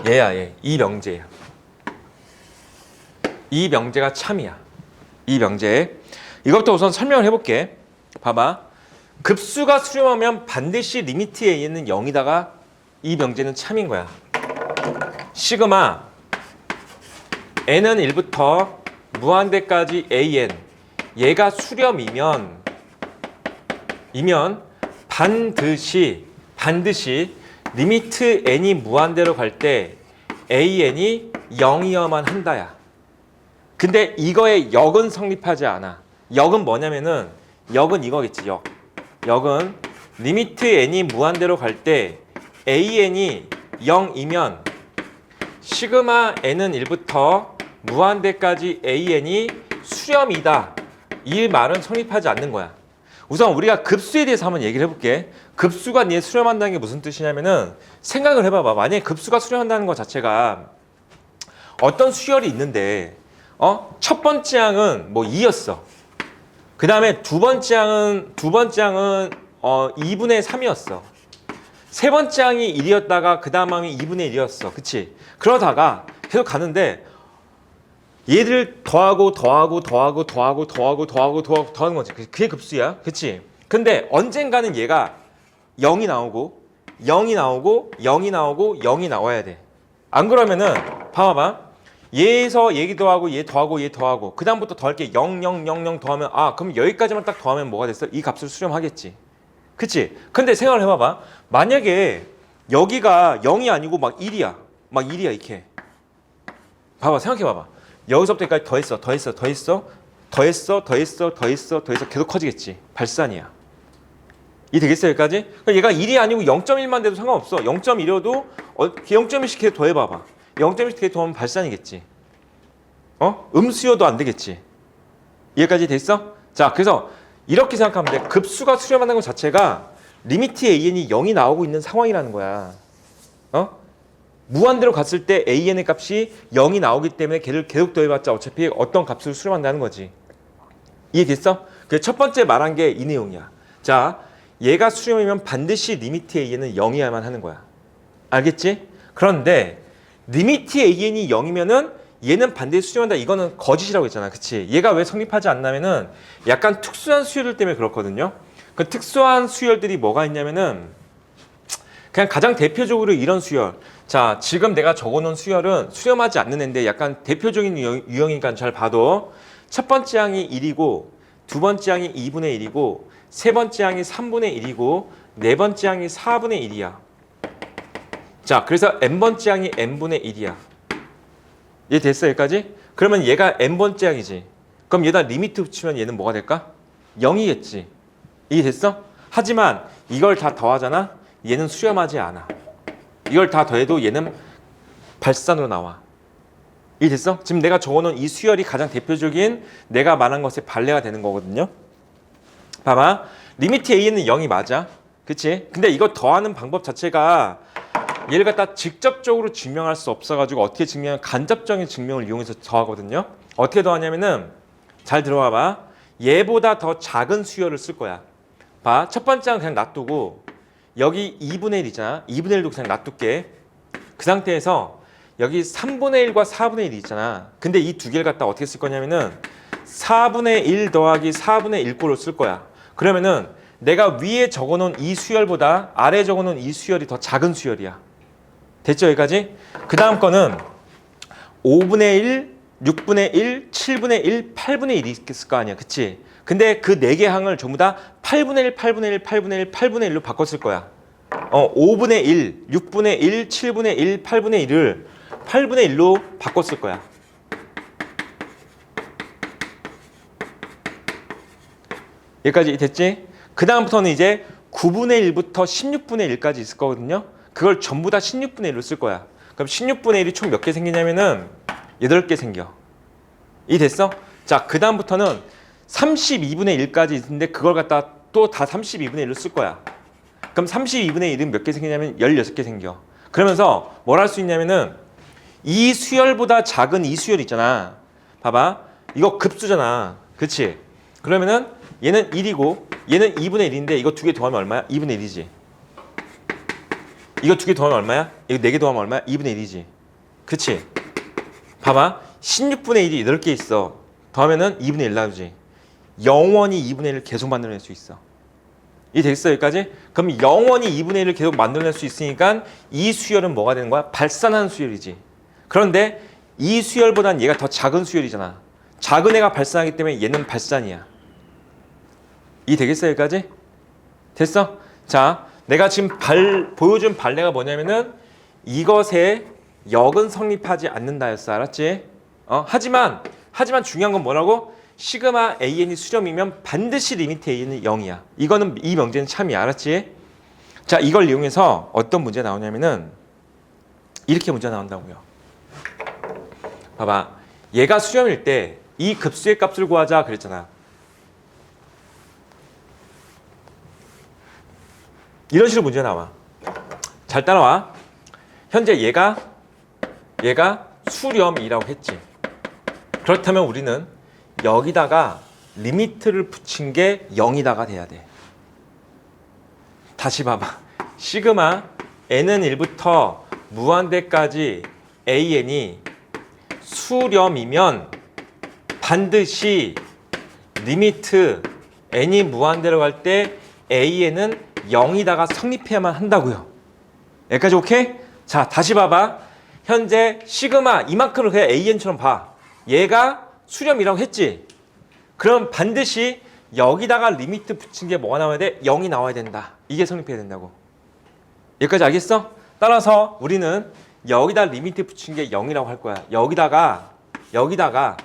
A: 얘야, 얘. 이명제야. 이명제가 참이야. 이명제. 이것부터 우선 설명을 해볼게. 봐봐. 급수가 수렴하면 반드시 리미트 a는 0이다가 이명제는 참인 거야. 시그마 n은 1부터 무한대까지 an 얘가 수렴이면 반드시 리미트 n이 무한대로 갈 때 an이 0이어만 한다야. 근데 이거의 역은 성립하지 않아. 역은 뭐냐면은 역은 이거겠지. 역은 리미트 n이 무한대로 갈 때 an이 0이면 시그마 n은 1부터 무한대까지 an이 수렴이다. 이 말은 성립하지 않는 거야. 우선 우리가 급수에 대해서 한번 얘기를 해볼게. 급수가 얘 수렴한다는 게 무슨 뜻이냐면은 생각을 해봐봐. 만약에 급수가 수렴한다는 것 자체가 어떤 수열이 있는데 첫 번째 항은 뭐 2였어. 그 다음에 두 번째 항은 2분의 3이었어. 세 번째 항이 1이었다가 그 다음 항이 2분의 1이었어. 그치? 그러다가 계속 가는데 얘들 더하고 더하는 거지. 그게 급수야. 그치? 근데 언젠가는 얘가 0이 나오고 0이 나와야 돼. 안 그러면은 봐봐. 얘에서 얘기 더하고 얘 더하고 그 다음부터 더할 게 0 더하면 그럼 여기까지만 딱 더하면 뭐가 됐어? 이 값을 수렴하겠지. 그치? 근데 생각을 해봐봐. 만약에 여기가 0이 아니고 막 1이야 이렇게. 봐봐, 생각해봐봐. 여기서부터 여기까지 더했어 계속 커지겠지. 발산이야. 이 되겠어요, 여기까지? 그러니까 얘가 1이 아니고 0.1만 돼도 상관없어. 0.1이어도 0.1씩 계속 더해봐봐. 0.1씩 계속 더하면 발산이겠지. 음수여도 안 되겠지. 이해까지 됐어? 자, 그래서 이렇게 생각하면 돼. 급수가 수렴하는 것 자체가 리미트 an이 0이 나오고 있는 상황이라는 거야. 무한대로 갔을 때 an의 값이 0이 나오기 때문에 걔를 계속 더해봤자 어차피 어떤 값을 수렴한다는 거지. 이해됐어? 그 첫 번째 말한 게 이 내용이야. 자, 얘가 수렴이면 반드시 리미트 an은 0이어야만 하는 거야. 알겠지? 그런데 리미트 an이 0이면은 얘는 반드시 수렴한다. 이거는 거짓이라고 했잖아. 그치? 얘가 왜 성립하지 않냐면은 약간 특수한 수열들 때문에 그렇거든요. 그 특수한 수열들이 뭐가 있냐면은 그냥 가장 대표적으로 이런 수열. 자, 지금 내가 적어놓은 수열은 수렴하지 않는 애인데 약간 대표적인 유형이니까 잘 봐도 첫 번째 항이 1이고 두 번째 항이 2분의 1이고 세 번째 항이 3분의 1이고 네 번째 항이 4분의 1이야. 자, 그래서 n번째 항이 n분의 1이야. 얘 됐어, 여기까지? 그러면 얘가 n번째 항이지. 그럼 얘다 리미트 붙이면 얘는 뭐가 될까? 0이겠지. 이게 됐어? 하지만 이걸 다 더하잖아? 얘는 수렴하지 않아. 이걸 다 더해도 얘는 발산으로 나와. 이게 됐어? 지금 내가 적어놓은 이 수열이 가장 대표적인 내가 말한 것의 발레가 되는 거거든요. 봐봐. 리미트 a는 0이 맞아. 그치? 근데 이거 더하는 방법 자체가 얘를 갖다 직접적으로 증명할 수 없어가지고 어떻게 증명하면 간접적인 증명을 이용해서 더하거든요. 어떻게 더하냐면은 잘 들어와 봐. 얘보다 더 작은 수열을 쓸 거야. 봐. 첫 번째는 그냥 놔두고 여기 2분의 1이잖아. 2분의 1도 그냥 놔둘게. 그 상태에서 여기 3분의 1과 4분의 1이 있잖아. 근데 이 두 개를 갖다 어떻게 쓸 거냐면은 4분의 1 더하기 4분의 1꼴로 쓸 거야. 그러면은 내가 위에 적어놓은 이 수열보다 아래에 적어놓은 이 수열이 더 작은 수열이야. 됐죠, 여기까지? 그 다음 거는 5분의 1, 6분의 1, 7분의 1, 8분의 1이 있을 거 아니야. 그치? 근데 그 4개 항을 전부 다 8분의 1, 8분의 1, 8분의 1, 8분의 1로 바꿨을 거야. 5분의 1, 6분의 1, 7분의 1, 8분의 1을 8분의 1로 바꿨을 거야. 여기까지 됐지? 그 다음부터는 이제 9분의 1부터 16분의 1까지 있을 거거든요. 그걸 전부 다 16분의 1로 쓸 거야. 그럼 16분의 1이 총 몇 개 생기냐면은 8개 생겨. 이 됐어? 자, 그 다음부터는 32분의 1까지 있는데 그걸 갖다 또 다 32분의 1로 쓸 거야. 그럼 32분의 1은 몇 개 생기냐면 16개 생겨. 그러면서 뭘 할 수 있냐면은 이 수열보다 작은 이 수열 있잖아. 봐봐. 이거 급수잖아. 그치? 그러면은 얘는 1이고 얘는 2분의 1인데 이거 두 개 더하면 얼마야? 2분의 1이지. 이거 두 개 더하면 얼마야? 이거 4개 더하면 얼마야? 2분의 1이지. 그치? 봐봐. 16분의 1이 8개 있어. 더하면은 2분의 1 나오지. 영원히 2분의 1을 계속 만들어낼 수 있어. 이 되겠어, 여기까지? 그럼 영원히 2분의 1을 계속 만들어낼 수 있으니까 이 수열은 뭐가 되는 거야? 발산하는 수열이지. 그런데 이 수열보다는 얘가 더 작은 수열이잖아. 작은 애가 발산하기 때문에 얘는 발산이야. 이 되겠어, 여기까지? 됐어? 자, 내가 지금 보여준 발레가 뭐냐면은 이것에 역은 성립하지 않는다였어. 알았지? 하지만 중요한 건 뭐라고? 시그마 AN이 수렴이면 반드시 리미트 AN은 0이야. 이거는 이 명제는 참이야. 알았지? 자, 이걸 이용해서 어떤 문제 나오냐면은 이렇게 문제 나온다고요. 봐봐. 얘가 수렴일 때 이 급수의 값을 구하자 그랬잖아. 이런 식으로 문제 나와. 잘 따라와. 현재 얘가 수렴이라고 했지. 그렇다면 우리는 여기다가 리미트를 붙인 게 0이다가 돼야 돼. 다시 봐봐. 시그마 n은 1부터 무한대까지 an이 수렴이면 반드시 리미트 n이 무한대로 갈 때 an은 0이다가 성립해야만 한다고요. 여기까지 오케이? 자, 다시 봐봐. 현재 시그마 이만큼을 그냥 an처럼 봐. 얘가 수렴이라고 했지. 그럼 반드시 여기다가 리미트 붙인 게 뭐가 나와야 돼? 0이 나와야 된다. 이게 성립해야 된다고. 여기까지 알겠어? 따라서 우리는 여기다 리미트 붙인 게 0이라고 할 거야. 여기다가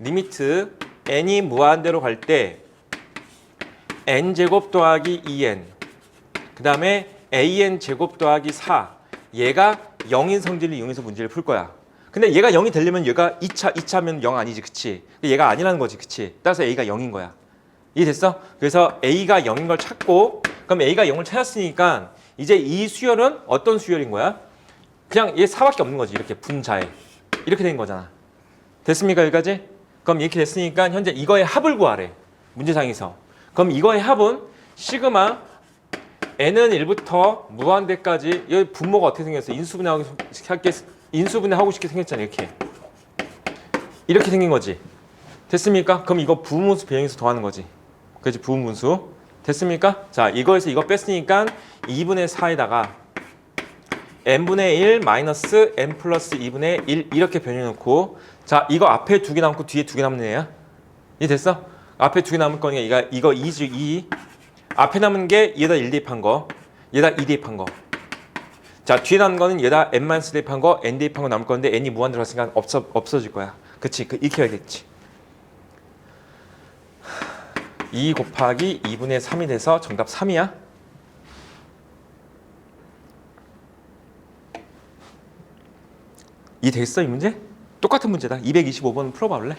A: 리미트 n이 무한대로 갈 때 n제곱 더하기 2n 그 다음에 an제곱 더하기 4 얘가 0인 성질을 이용해서 문제를 풀 거야. 근데 얘가 0이 되려면 얘가 2차면 0 아니지, 그치? 얘가 아니라는 거지, 그치? 따라서 a가 0인 거야. 이해됐어? 그래서 a가 0인 걸 찾고 그럼 a가 0을 찾았으니까 이제 이 수열은 어떤 수열인 거야? 그냥 얘 4밖에 없는 거지. 이렇게 분자에. 이렇게 된 거잖아. 됐습니까, 여기까지? 그럼 이렇게 됐으니까 현재 이거의 합을 구하래. 문제상에서. 그럼 이거의 합은 시그마 n은 1부터 무한대까지 여기 분모가 어떻게 생겼어? 인수분해하고 싶게 생겼잖아. 이렇게 생긴 거지. 됐습니까? 그럼 이거 부분분수 배형에서 더하는 거지. 그렇지, 부분분수. 됐습니까? 자, 이거에서 이거 뺐으니까 2분의 4에다가 n분의 1 마이너스 n 플러스 2분의 1 이렇게 변해놓고 자, 이거 앞에 2개 남고 뒤에 2개 남는 애야. 이 됐어? 앞에 2개 남을 거니까 이거 2지 2. 앞에 남은 게 얘다 1 대입한 거, 얘다 2 대입한 거. 자, 뒤에 남은 거는 얘다 n-1 대입한 거, n 대입한 거 남을 건데 n이 무한 들어갔으니까 없어질 거야. 그치? 이렇게 해야겠지. 2 곱하기 2분의 3이 돼서 정답 3이야. 이 되겠어, 이 문제? 똑같은 문제다. 225번 풀어봐 볼래?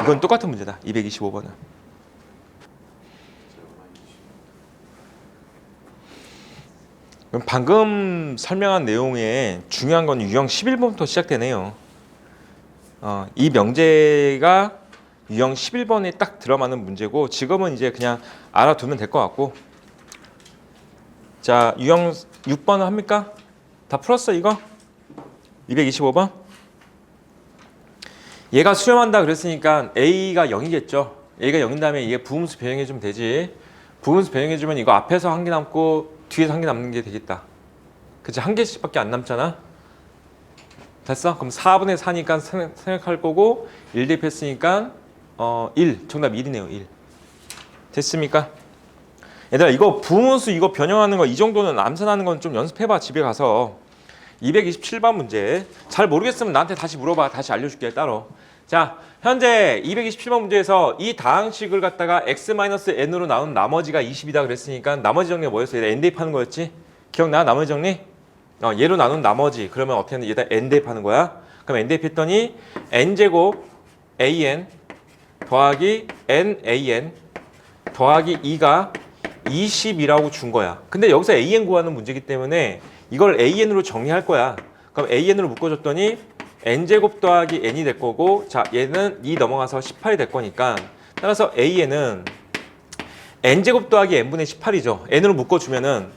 A: 이건 똑같은 문제다. 225번은. 그럼 방금 설명한 내용에 중요한 건 유형 11번부터 시작되네요. 이 명제가 유형 11번에 딱 들어맞는 문제고 지금은 이제 그냥 알아두면 될 것 같고. 자, 유형 6번은 합니까? 다 풀었어 이거? 225번? 얘가 수렴한다 그랬으니까 A가 0이겠죠. A가 0인 다음에 이게 부분수 변형해주면 되지. 부분수 변형해주면 이거 앞에서 한 개 남고 뒤에서 한 개 남는 게 되겠다. 그치? 한 개씩밖에 안 남잖아. 됐어? 그럼 4분의 4니까 생각할 거고 1 대입했으니까 1. 정답 1이네요. 1. 됐습니까? 얘들아 이거 부분수 이거 변형하는 거 이 정도는 암산하는 건 좀 연습해봐. 집에 가서. 227번 문제. 잘 모르겠으면 나한테 다시 물어봐. 다시 알려줄게 따로. 자, 현재 227번 문제에서 이 다항식을 갖다가 x-n으로 나온 나머지가 20이다 그랬으니까 나머지 정리가 뭐였어? 얘가 n 대입하는 거였지? 기억나? 나머지 정리? 얘로 나눈 나머지. 그러면 어떻게 하는지 얘다 n 대입하는 거야. 그럼 n 대입했더니 n제곱 an 더하기 nan 더하기 2가 20이라고 준 거야. 근데 여기서 an 구하는 문제이기 때문에 이걸 an으로 정리할 거야. 그럼 an으로 묶어줬더니 n제곱 더하기 n이 될 거고, 자 얘는 2 넘어가서 18이 될 거니까 따라서 an은 n제곱 더하기 n분의 18이죠. n으로 묶어주면은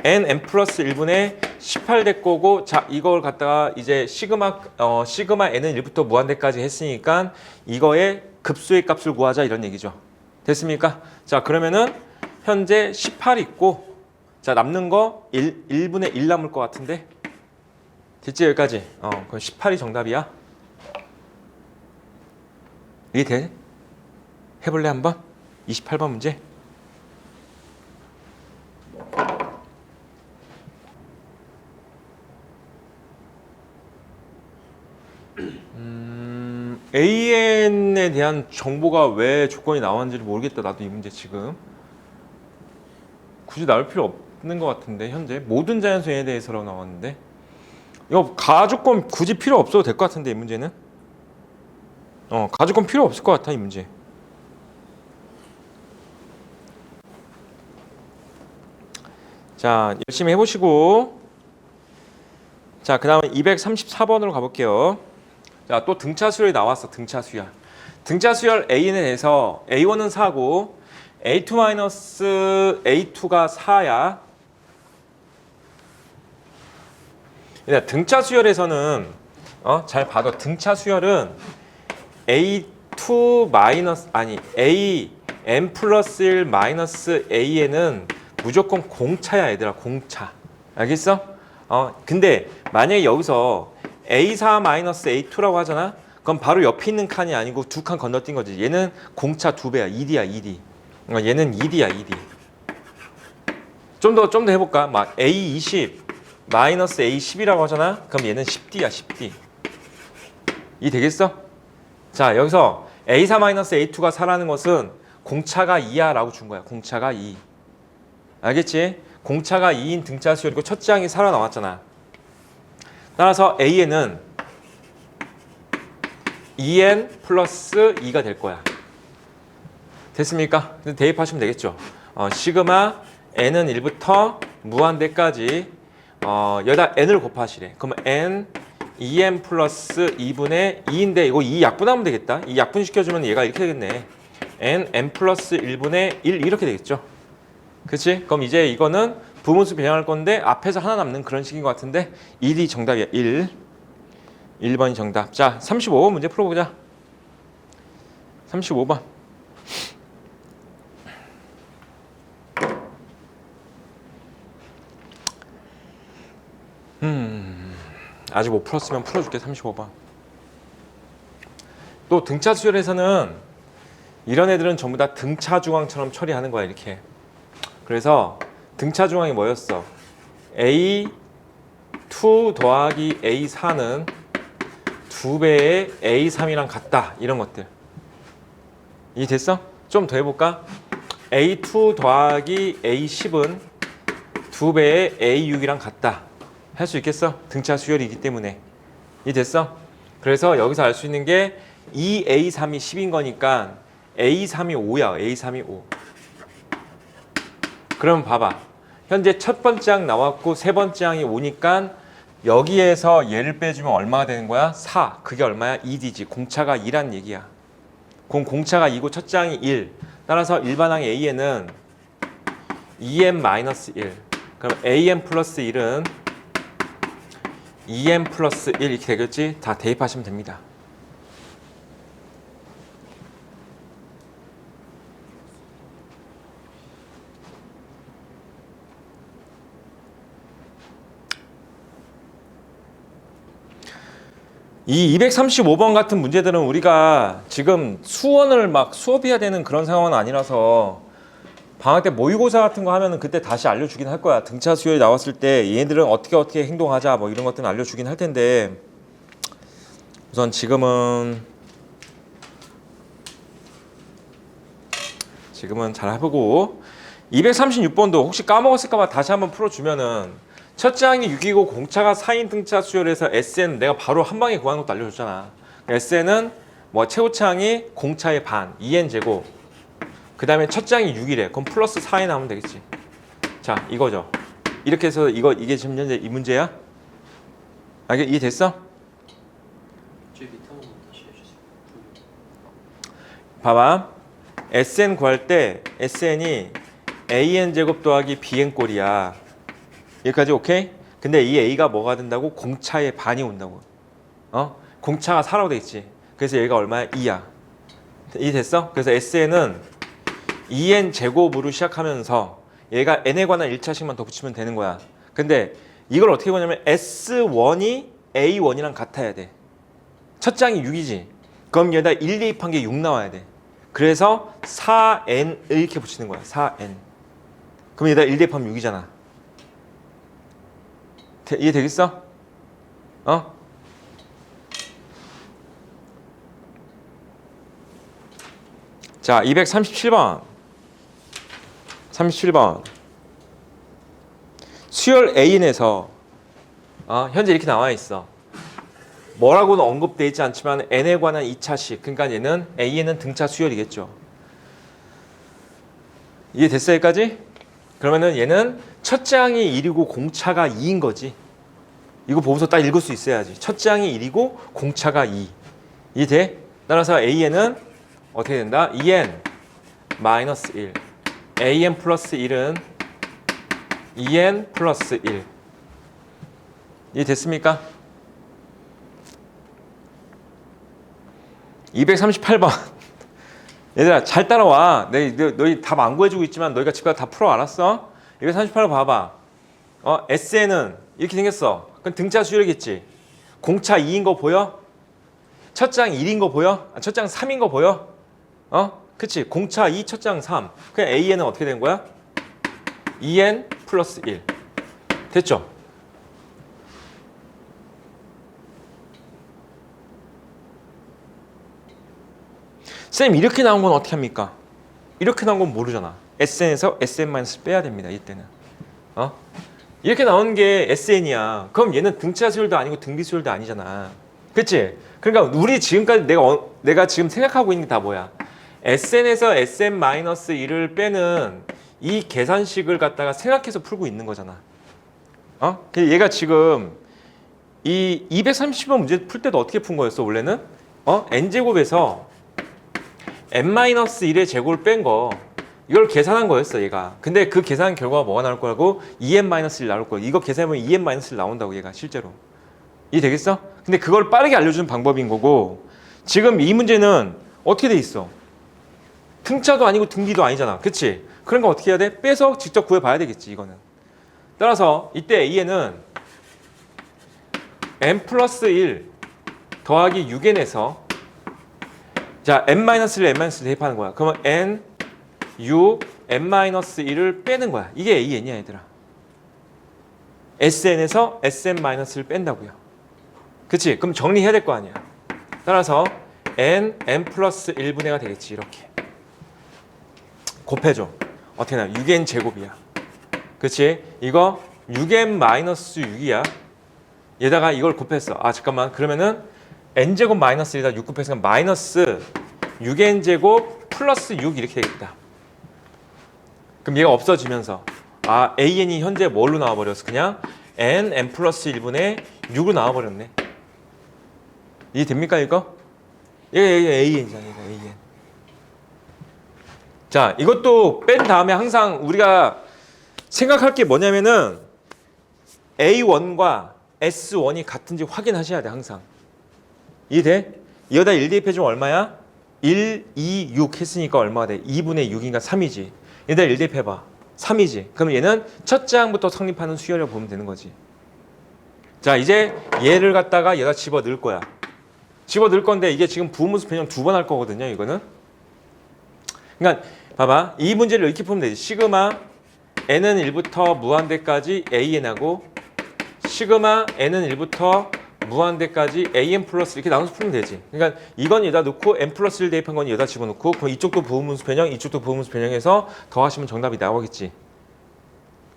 A: n 플러스 1분의 18 될 거고, 자 이걸 갖다가 이제 시그마 n은 1부터 무한대까지 했으니까 이거의 급수의 값을 구하자 이런 얘기죠. 됐습니까? 자 그러면은 현재 18 있고, 자 남는 거 1분의 1 남을 것 같은데 됐지 여기까지? 그럼 18이 정답이야. 이게 돼? 해볼래 한번? 28번 문제. AN에 대한 정보가 왜 조건이 나왔는지를 모르겠다. 나도 이 문제 지금 굳이 나올 필요 없는 것 같은데 현재 모든 자연수에 대해서라고 나왔는데 이거 가조건 굳이 필요 없어도 될 것 같은데 이 문제는 가조건 필요 없을 것 같아 이 문제. 자 열심히 해보시고, 자 그 다음에 234번으로 가볼게요. 자 또 등차 수열이 나왔어. 등차 수열. 등차 수열 A에 대해서 A1은 4고 A2-A2가 4야. 등차 수열에서는 잘 봐도 등차 수열은 A2 마이너스 아니 AN 플러스 1 마이너스 AN은 무조건 공차야 얘들아. 공차. 알겠어? 근데 만약에 여기서 A4 마이너스 A2라고 하잖아. 그럼 바로 옆에 있는 칸이 아니고 두 칸 건너뛴 거지. 얘는 공차 2배야. 2D야 2D. 얘는 2D야 2D. 좀 더 해볼까? 막 A20 마이너스 A10이라고 하잖아. 그럼 얘는 10D야 10D. 이 되겠어? 자 여기서 A4 마이너스 A2가 4라는 것은 공차가 2야 라고 준 거야. 공차가 2. 알겠지? 공차가 2인 등차 수열이고 첫째 항이 4로 나왔잖아. 따라서 AN은 2N 플러스 2가 될 거야. 됐습니까? 대입하시면 되겠죠. 시그마 n은 1부터 무한대까지 여기다 n을 곱하시래. 그러면 n 2n 플러스 2분의 2인데 이거 2 약분하면 되겠다. 이 약분시켜주면 얘가 이렇게 되겠네. n 플러스 1분의 1 이렇게 되겠죠. 그치? 그럼 이제 이거는 부분수 변형할 건데 앞에서 하나 남는 그런 식인 것 같은데 1이 정답이야. 1번이 정답. 자 35번 문제 풀어보자. 35번. 아직 못 풀었으면 풀어줄게. 35번. 또 등차 수열에서는 이런 애들은 전부 다 등차 중앙처럼 처리하는 거야 이렇게. 그래서 등차 중앙이 뭐였어? A 2 더하기 A4는 2배의 A3이랑 같다. 이런 것들. 이해됐어? 좀 더 해볼까? A2 더하기 A10은 2배의 A6이랑 같다. 할 수 있겠어? 등차 수열이기 때문에. 이해됐어? 그래서 여기서 알 수 있는 게 2A3이 10인 거니까 A3이 5야. A3이 5. 그럼 봐봐. 현재 첫 번째 항 나왔고 세 번째 항이 5니까 여기에서 얘를 빼주면 얼마가 되는 거야? 4. 그게 얼마야? 2D지. 공차가 2란 얘기야. 공차가 2고 첫째 항이 1. 따라서 일반항 A에는 2n-1. 그럼 an 플러스 1은 2n 플러스 1 이렇게 되겠지? 다 대입하시면 됩니다. 이 235번 같은 문제들은 우리가 지금 수원을 막 수업해야 되는 그런 상황은 아니라서 방학 때 모의고사 같은 거 하면은 그때 다시 알려주긴 할 거야. 등차 수열이 나왔을 때 얘네들은 어떻게 행동하자 뭐 이런 것들은 알려주긴 할 텐데 우선 지금은 잘 해보고 236번도 혹시 까먹었을까 봐 다시 한번 풀어주면은 첫째 항이 6이고 공차가 4인 등차 수열에서 SN 내가 바로 한 방에 구하는 것도 알려줬잖아. SN은 뭐 최고차 항이 공차의 반 2n 제곱 그 다음에 첫째 항이 6이래. 그럼 플러스 4에 나오면 되겠지. 자 이거죠. 이렇게 해서 이게 지금 현재 이 문제야? 이게 됐어? 봐봐. SN 구할 때 SN이 AN 제곱 더하기 BN 꼴이야. 여기까지 오케이? 근데 이 A가 뭐가 된다고? 공차의 반이 온다고. 공차가 4라고 돼 있지. 그래서 얘가 얼마야? 2야. 이해됐어? 그래서 SN은 2n 제곱으로 시작하면서 얘가 n에 관한 1차식만 더 붙이면 되는 거야. 근데 이걸 어떻게 보냐면 S1이 A1이랑 같아야 돼. 첫 장이 6이지. 그럼 얘다 1 대입한 게 6 나와야 돼. 그래서 4n을 이렇게 붙이는 거야. 4n. 그럼 얘다 1 대입하면 6이잖아. 이해되겠어? 자, 237번. 37번. 수열 A인에서 현재 이렇게 나와 있어. 뭐라고는 언급되어 있지 않지만 n에 관한 2차식. 그러니까 얘는 A에는 등차 수열이겠죠. 이해됐어 여기까지? 그러면은 얘는 첫째 항이 1이고 공차가 2인 거지. 이거 보고서 딱 읽을 수 있어야지. 첫째 항이 1이고 공차가 2. 이해돼? 따라서 A에는 어떻게 된다? 2n 마이너스 1. an 플러스 1은 2n 플러스 1. 이해됐습니까? 238번. 얘들아 잘 따라와. 너희 답 안 구해주고 있지만 너희가 집 가서 다 풀어 알았어? 238번 봐봐. SN은 이렇게 생겼어. 그럼 등차 수열이겠지. 공차 2인 거 보여? 첫장 1인 거 보여? 첫장 3인 거 보여? 그치? 공차 2, 첫장 3. 그냥 AN은 어떻게 된 거야? 2N 플러스 1. 됐죠? 쌤 이렇게 나온 건 어떻게 합니까? 이렇게 나온 건 모르잖아. SN에서 SN- 빼야 됩니다. 이때는. 이렇게 나오는 게 SN이야. 그럼 얘는 등차 수열도 아니고 등비 수열도 아니잖아. 그치? 그러니까 우리 지금까지 내가 지금 생각하고 있는 게 다 뭐야? SN에서 SN-1을 빼는 이 계산식을 갖다가 생각해서 풀고 있는 거잖아. 얘가 지금 이 230번 문제 풀 때도 어떻게 푼 거였어 원래는? n제곱에서 n-1의 제곱을 뺀 거 이걸 계산한 거였어 얘가. 근데 그 계산 결과가 뭐가 나올 거라고? 2n-1 나올 거야. 이거 계산하면 2n-1 나온다고 얘가 실제로. 이해되겠어? 근데 그걸 빠르게 알려주는 방법인 거고 지금 이 문제는 어떻게 돼 있어? 등차도 아니고 등비도 아니잖아. 그치? 그런 거 어떻게 해야 돼? 빼서 직접 구해봐야 되겠지 이거는. 따라서 이때 A에는 n 플러스 1 더하기 6n에서 자 n-1을 n-1을 대입하는 거야. 그러면 n, u, n-1을 빼는 거야. 이게 AN이야 얘들아. SN에서 SM-를 뺀다고요. 그치? 그럼 정리해야 될 거 아니야. 따라서 n 플러스 1분의가 되겠지. 이렇게 곱해줘. 어떻게 나와? 6n 제곱이야. 그치? 이거 6n 마이너스 6이야. 얘다가 이걸 곱했어. 아 잠깐만. 그러면은 n제곱 마이너스 1에다 6 곱했으니까 마이너스 6n 제곱 플러스 6 이렇게 되겠다. 그럼 얘가 없어지면서 아 an이 현재 뭘로 나와버렸어? 그냥 n 플러스 1분의 6으로 나와버렸네. 이해됩니까 이거? 얘가 an이잖아. 얘가 an. 자 이것도 뺀 다음에 항상 우리가 생각할 게 뭐냐면은 A1과 S1이 같은지 확인하셔야 돼 항상. 이해돼? 이거다 1 대입해주면 얼마야? 1, 2, 6 했으니까 얼마가 돼? 2분의 6인가 3이지. 얘다 1 대입해봐. 3이지. 그럼 얘는 첫째 항부터 성립하는 수열이라고 보면 되는 거지. 자 이제 얘를 갖다가 얘가 집어 넣을 거야. 집어 넣을 건데 이게 지금 부분수 변형 2번 할 거거든요. 이거는. 그러니까 봐봐. 이 문제를 이렇게 풀면 되지. 시그마 n은 1부터 무한대까지 an하고 시그마 n은 1부터 무한대까지 an 플러스 이렇게 나눠서 풀면 되지. 그러니까 이건 여기다 넣고 n 플러스 1 대입한 건 여기다 집어넣고 그럼 이쪽도 부분수 변형 이쪽도 부분수 변형해서 더하시면 정답이 나오겠지.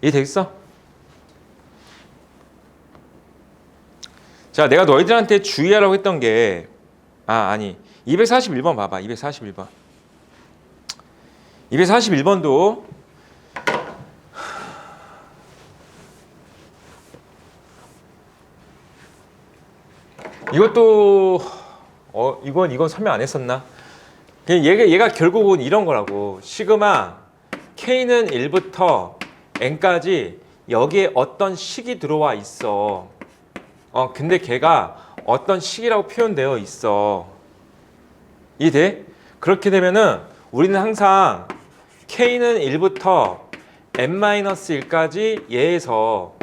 A: 이해되겠어? 자 내가 너희들한테 주의하라고 했던 게 아니 241번 봐봐. 241번 241번도 이것도 이건 설명 안 했었나? 얘가 결국은 이런 거라고. 시그마 K는 1부터 N까지 여기에 어떤 식이 들어와 있어. 근데 걔가 어떤 식이라고 표현되어 있어. 이해돼? 그렇게 되면은 우리는 항상 K는 1부터 N-1까지 얘에서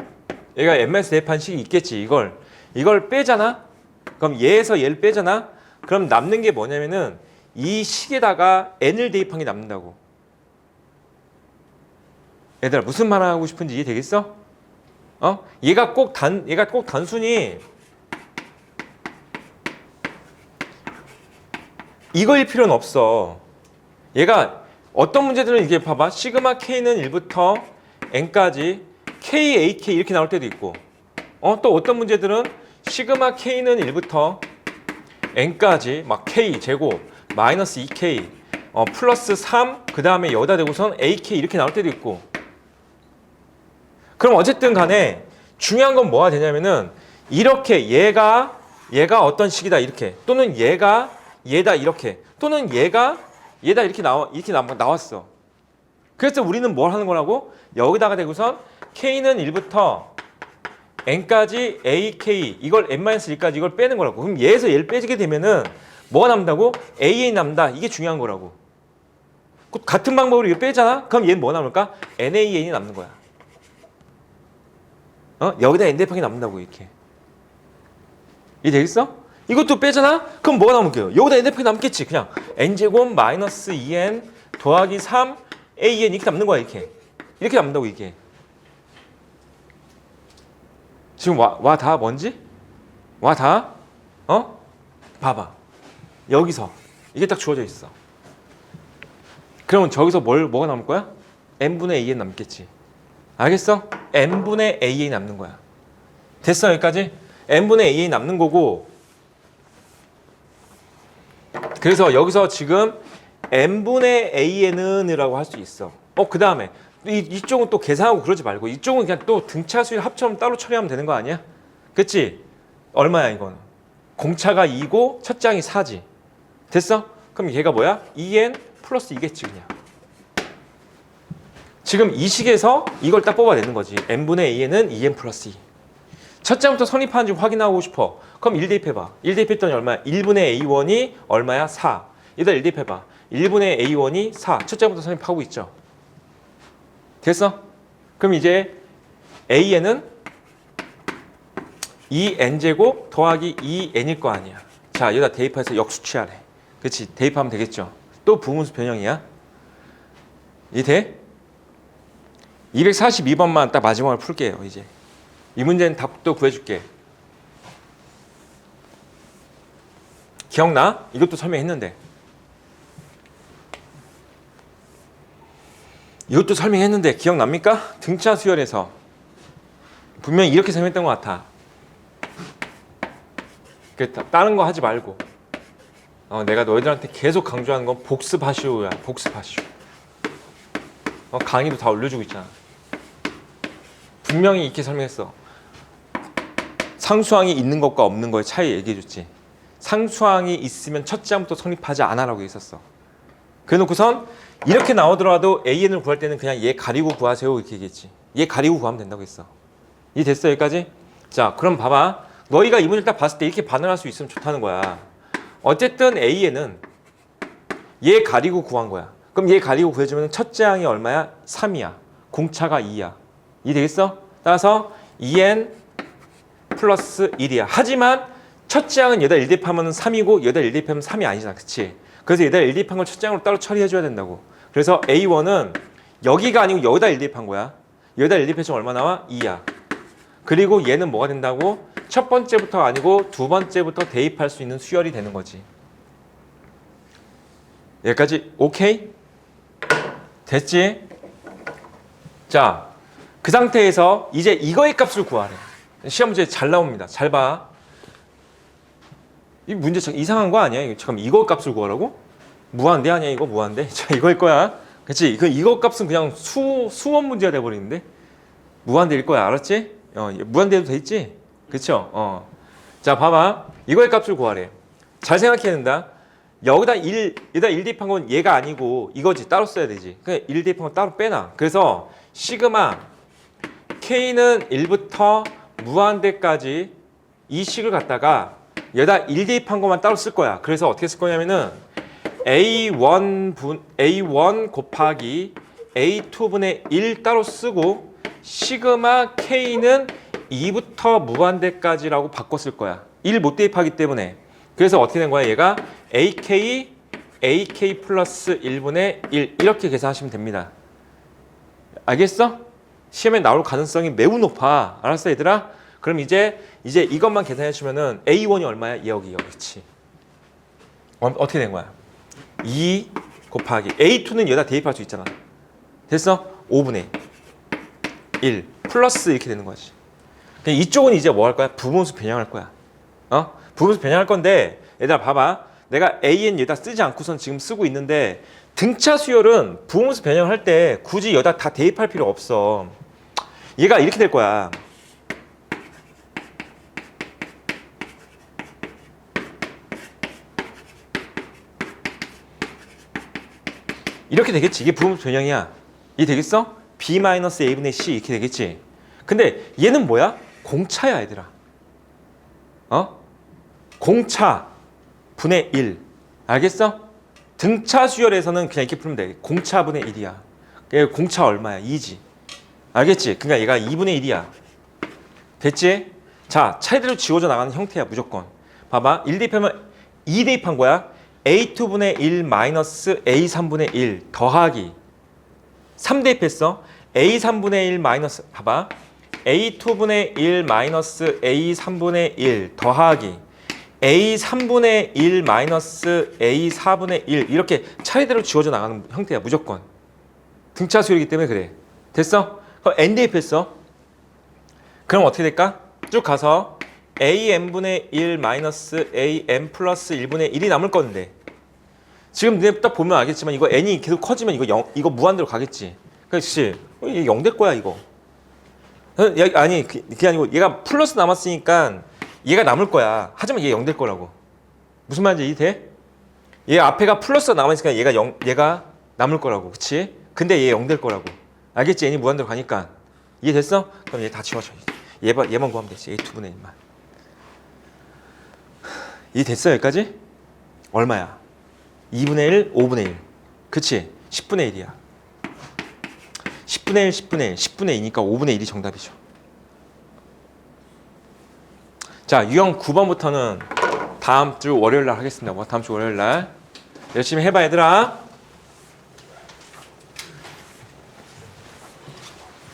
A: 얘가 N-1 대입한 식이 있겠지. 이걸 빼잖아? 그럼 얘에서 얘를 빼잖아? 그럼 남는 게 뭐냐면은 이 식에다가 n을 대입한 게 남는다고. 얘들아 무슨 말 하고 싶은지 이해되겠어? 얘가 꼭 단순히 이거일 필요는 없어. 얘가 어떤 문제들은 이게 봐봐. 시그마 K는 1부터 N까지 K, AK 이렇게 나올 때도 있고 또 어떤 문제들은 시그마 K는 1부터 N까지 막 K 제곱 마이너스 2K 플러스 3 그 다음에 여기다 대고선 AK 이렇게 나올 때도 있고. 그럼 어쨌든 간에 중요한 건 뭐가 되냐면은 이렇게 얘가 어떤 식이다 이렇게 또는 얘다 이렇게 또는 얘다 이렇게 나왔어. 그래서 우리는 뭘 하는 거라고? 여기다가 대고선 K는 1부터 n까지 AK 이걸 n-1까지 이걸 빼는 거라고. 그럼 얘에서 얘를 빼지게 되면은 뭐가 남는다고? AN 남는다. 이게 중요한 거라고. 같은 방법으로 이거 빼잖아? 그럼 얘는 뭐 남을까? NAN이 남는 거야. 여기다 n 대입하기 남는다고 이렇게. 이해되겠어? 이것도 빼잖아? 그럼 뭐가 남을게요? 여기다 n 대입하기 남겠지. 그냥 n제곱 마이너스 2n 더하기 3 AN 이렇게 남는 거야 이렇게. 이렇게 남는다고 이게. 지금 와 다 뭔지? 와 다? 봐봐. 여기서 이게 딱 주어져 있어. 그러면 저기서 뭐가 남을 거야? n분의 an 남겠지. 알겠어? n분의 a 남는 거야. 됐어 여기까지? n분의 a 남는 거고. 그래서 여기서 지금 n분의 an이라고 할 수 있어. 그 다음에 이쪽은 또 계산하고 그러지 말고 이쪽은 그냥 또 등차 수열 합처럼 따로 처리하면 되는 거 아니야? 그치? 얼마야 이건? 공차가 2고 첫 장이 4지. 됐어? 그럼 얘가 뭐야? 2n 플러스 2겠지 그냥. 지금 이 식에서 이걸 딱 뽑아내는 거지. n분의 an은 2n 플러스 2. 첫 장부터 성립하는지 확인하고 싶어. 그럼 1 대입해봐. 1 대입했더니 얼마야? 1분의 a1이 얼마야? 4. 얘들 1 대입해봐. 1분의 a1이 4. 첫 장부터 성립하고 있죠. 됐어? 그럼 이제 an은 2n제곱 더하기 2n일 거 아니야. 자, 여기다 대입해서 역수치하래. 그렇지? 대입하면 되겠죠. 또 부분수 변형이야. 이해 돼? 242번만 딱 마지막으로 풀게요. 이제 이 문제는 답도 구해줄게. 기억나? 이것도 설명했는데. 이것도 설명했는데 기억납니까? 등차 수열에서 분명히 이렇게 설명했던 것 같아. 다른 거 하지 말고 내가 너희들한테 계속 강조하는 건 복습하시오야. 복습하시오. 강의도 다 올려주고 있잖아. 분명히 이렇게 설명했어. 상수항이 있는 것과 없는 거의 차이 얘기해줬지. 상수항이 있으면 첫째 항부터 성립하지 않아라고 했었어. 그래놓고선 이렇게 나오더라도 AN을 구할 때는 그냥 얘 가리고 구하세요 이렇게 얘기했지. 얘 가리고 구하면 된다고 했어. 이해됐어 여기까지? 자 그럼 봐봐. 너희가 이 문제를 딱 봤을 때 이렇게 반응할 수 있으면 좋다는 거야. 어쨌든 AN은 얘 가리고 구한 거야. 그럼 얘 가리고 구해주면 첫째 항이 얼마야? 3이야. 공차가 2야. 이해되겠어? 따라서 2n 플러스 1이야. 하지만 첫째 항은 여기다 1 대입하면 3이고 여기다 1 대입하면 3이 아니잖아. 그치? 그래서 여기다 1 대입한 걸 첫째 항으로 따로 처리해줘야 된다고. 그래서 A1은 여기가 아니고 여기다 1 대입한 거야. 여기다 1 대입해주면 얼마 나와? 2야. 그리고 얘는 뭐가 된다고? 첫 번째부터 아니고 두 번째부터 대입할 수 있는 수열이 되는 거지. 여기까지 오케이? 됐지? 자, 그 상태에서 이제 이거의 값을 구하래. 시험 문제 잘 나옵니다. 잘 봐. 이 문제 참 이상한 거 아니야? 잠깐 이거 값을 구하라고? 무한대 아니야 이거 무한대? 자 이거일 거야. 그치? 이거 값은 그냥 수원 문제가 돼버리는데 무한대일 거야. 알았지? 무한대도 돼 있지? 그쵸? 자 봐봐. 이거의 값을 구하래. 잘 생각해야 된다. 여기다 1 대입한 건 얘가 아니고 이거지. 따로 써야 되지. 그러니까 1 대입한 건 따로 빼놔. 그래서 시그마 K는 1부터 무한대까지 이 식을 갖다가 여기다 1 대입한 것만 따로 쓸 거야. 그래서 어떻게 쓸 거냐면은 A1 곱하기 A2분의 1 따로 쓰고 시그마 K는 2부터 무한대까지라고 바꿔 쓸 거야. 1 못 대입하기 때문에. 그래서 어떻게 된 거야? 얘가 AK 플러스 1분의 1 이렇게 계산하시면 됩니다. 알겠어? 시험에 나올 가능성이 매우 높아. 알았어 얘들아? 그럼 이제 이것만 계산해 주면은 A1이 얼마야? 여기 그렇지. 어떻게 된 거야? 2 곱하기 A2는 여기다 대입할 수 있잖아. 됐어? 5분의 1 플러스 이렇게 되는 거지. 이쪽은 이제 뭐 할 거야? 부분수 변형할 거야. 부분수 변형할 건데 얘들아 봐봐. 내가 AN 여기다 쓰지 않고선 지금 쓰고 있는데 등차 수열은 부분수 변형할 때 굳이 여기다 다 대입할 필요 없어. 얘가 이렇게 될 거야. 이렇게 되겠지. 이게 부분수 변형이야. 이게 되겠어? B-A분의 C 이렇게 되겠지. 근데 얘는 뭐야? 공차야 얘들아. 공차 분의 1. 알겠어? 등차 수열에서는 그냥 이렇게 풀면 돼. 공차분의 1이야. 공차 얼마야? 2지. 알겠지? 그러니까 얘가 2분의 1이야. 됐지? 자, 차례대로 지워져 나가는 형태야 무조건. 봐봐. 1 대입하면 2 대입한 거야. A2분의 1 마이너스 A3분의 1 더하기 3 대입했어. A3분의 1 마이너스 봐봐. A2분의 1 마이너스 A3분의 1 더하기 A3분의 1 마이너스 A4분의 1 이렇게 차례대로 지워져 나가는 형태야 무조건. 등차 수열이기 때문에 그래. 됐어? 그럼 N 대입했어. 그럼 어떻게 될까? 쭉 가서 AN분의 1 마이너스 AN 플러스 1분의 1이 남을 건데 지금 너네 딱 보면 알겠지만 이거 N이 계속 커지면 이거 무한대로 가겠지. 그렇지? 이게 0 될 거야 이거. 아니 그게 아니고 얘가 플러스 남았으니까 얘가 남을 거야. 하지만 얘 0 될 거라고. 무슨 말인지 이해돼? 얘 앞에가 플러스가 남아있으니까 얘가 남을 거라고. 그치? 근데 얘 0 될 거라고. 알겠지? N이 무한대로 가니까. 이해됐어? 그럼 얘 다 지워줘. 얘만 구하면 되지. A2분의 1만. 이해됐어 여기까지? 얼마야? 2분의 1, 5분의 1. 그치? 10분의 1이야. 10분의 1, 10분의 1, 10분의 2니까 5분의 1이 정답이죠. 자, 유형 9번부터는 다음 주 월요일 날 하겠습니다. 다음 주 월요일 날. 열심히 해봐 얘들아.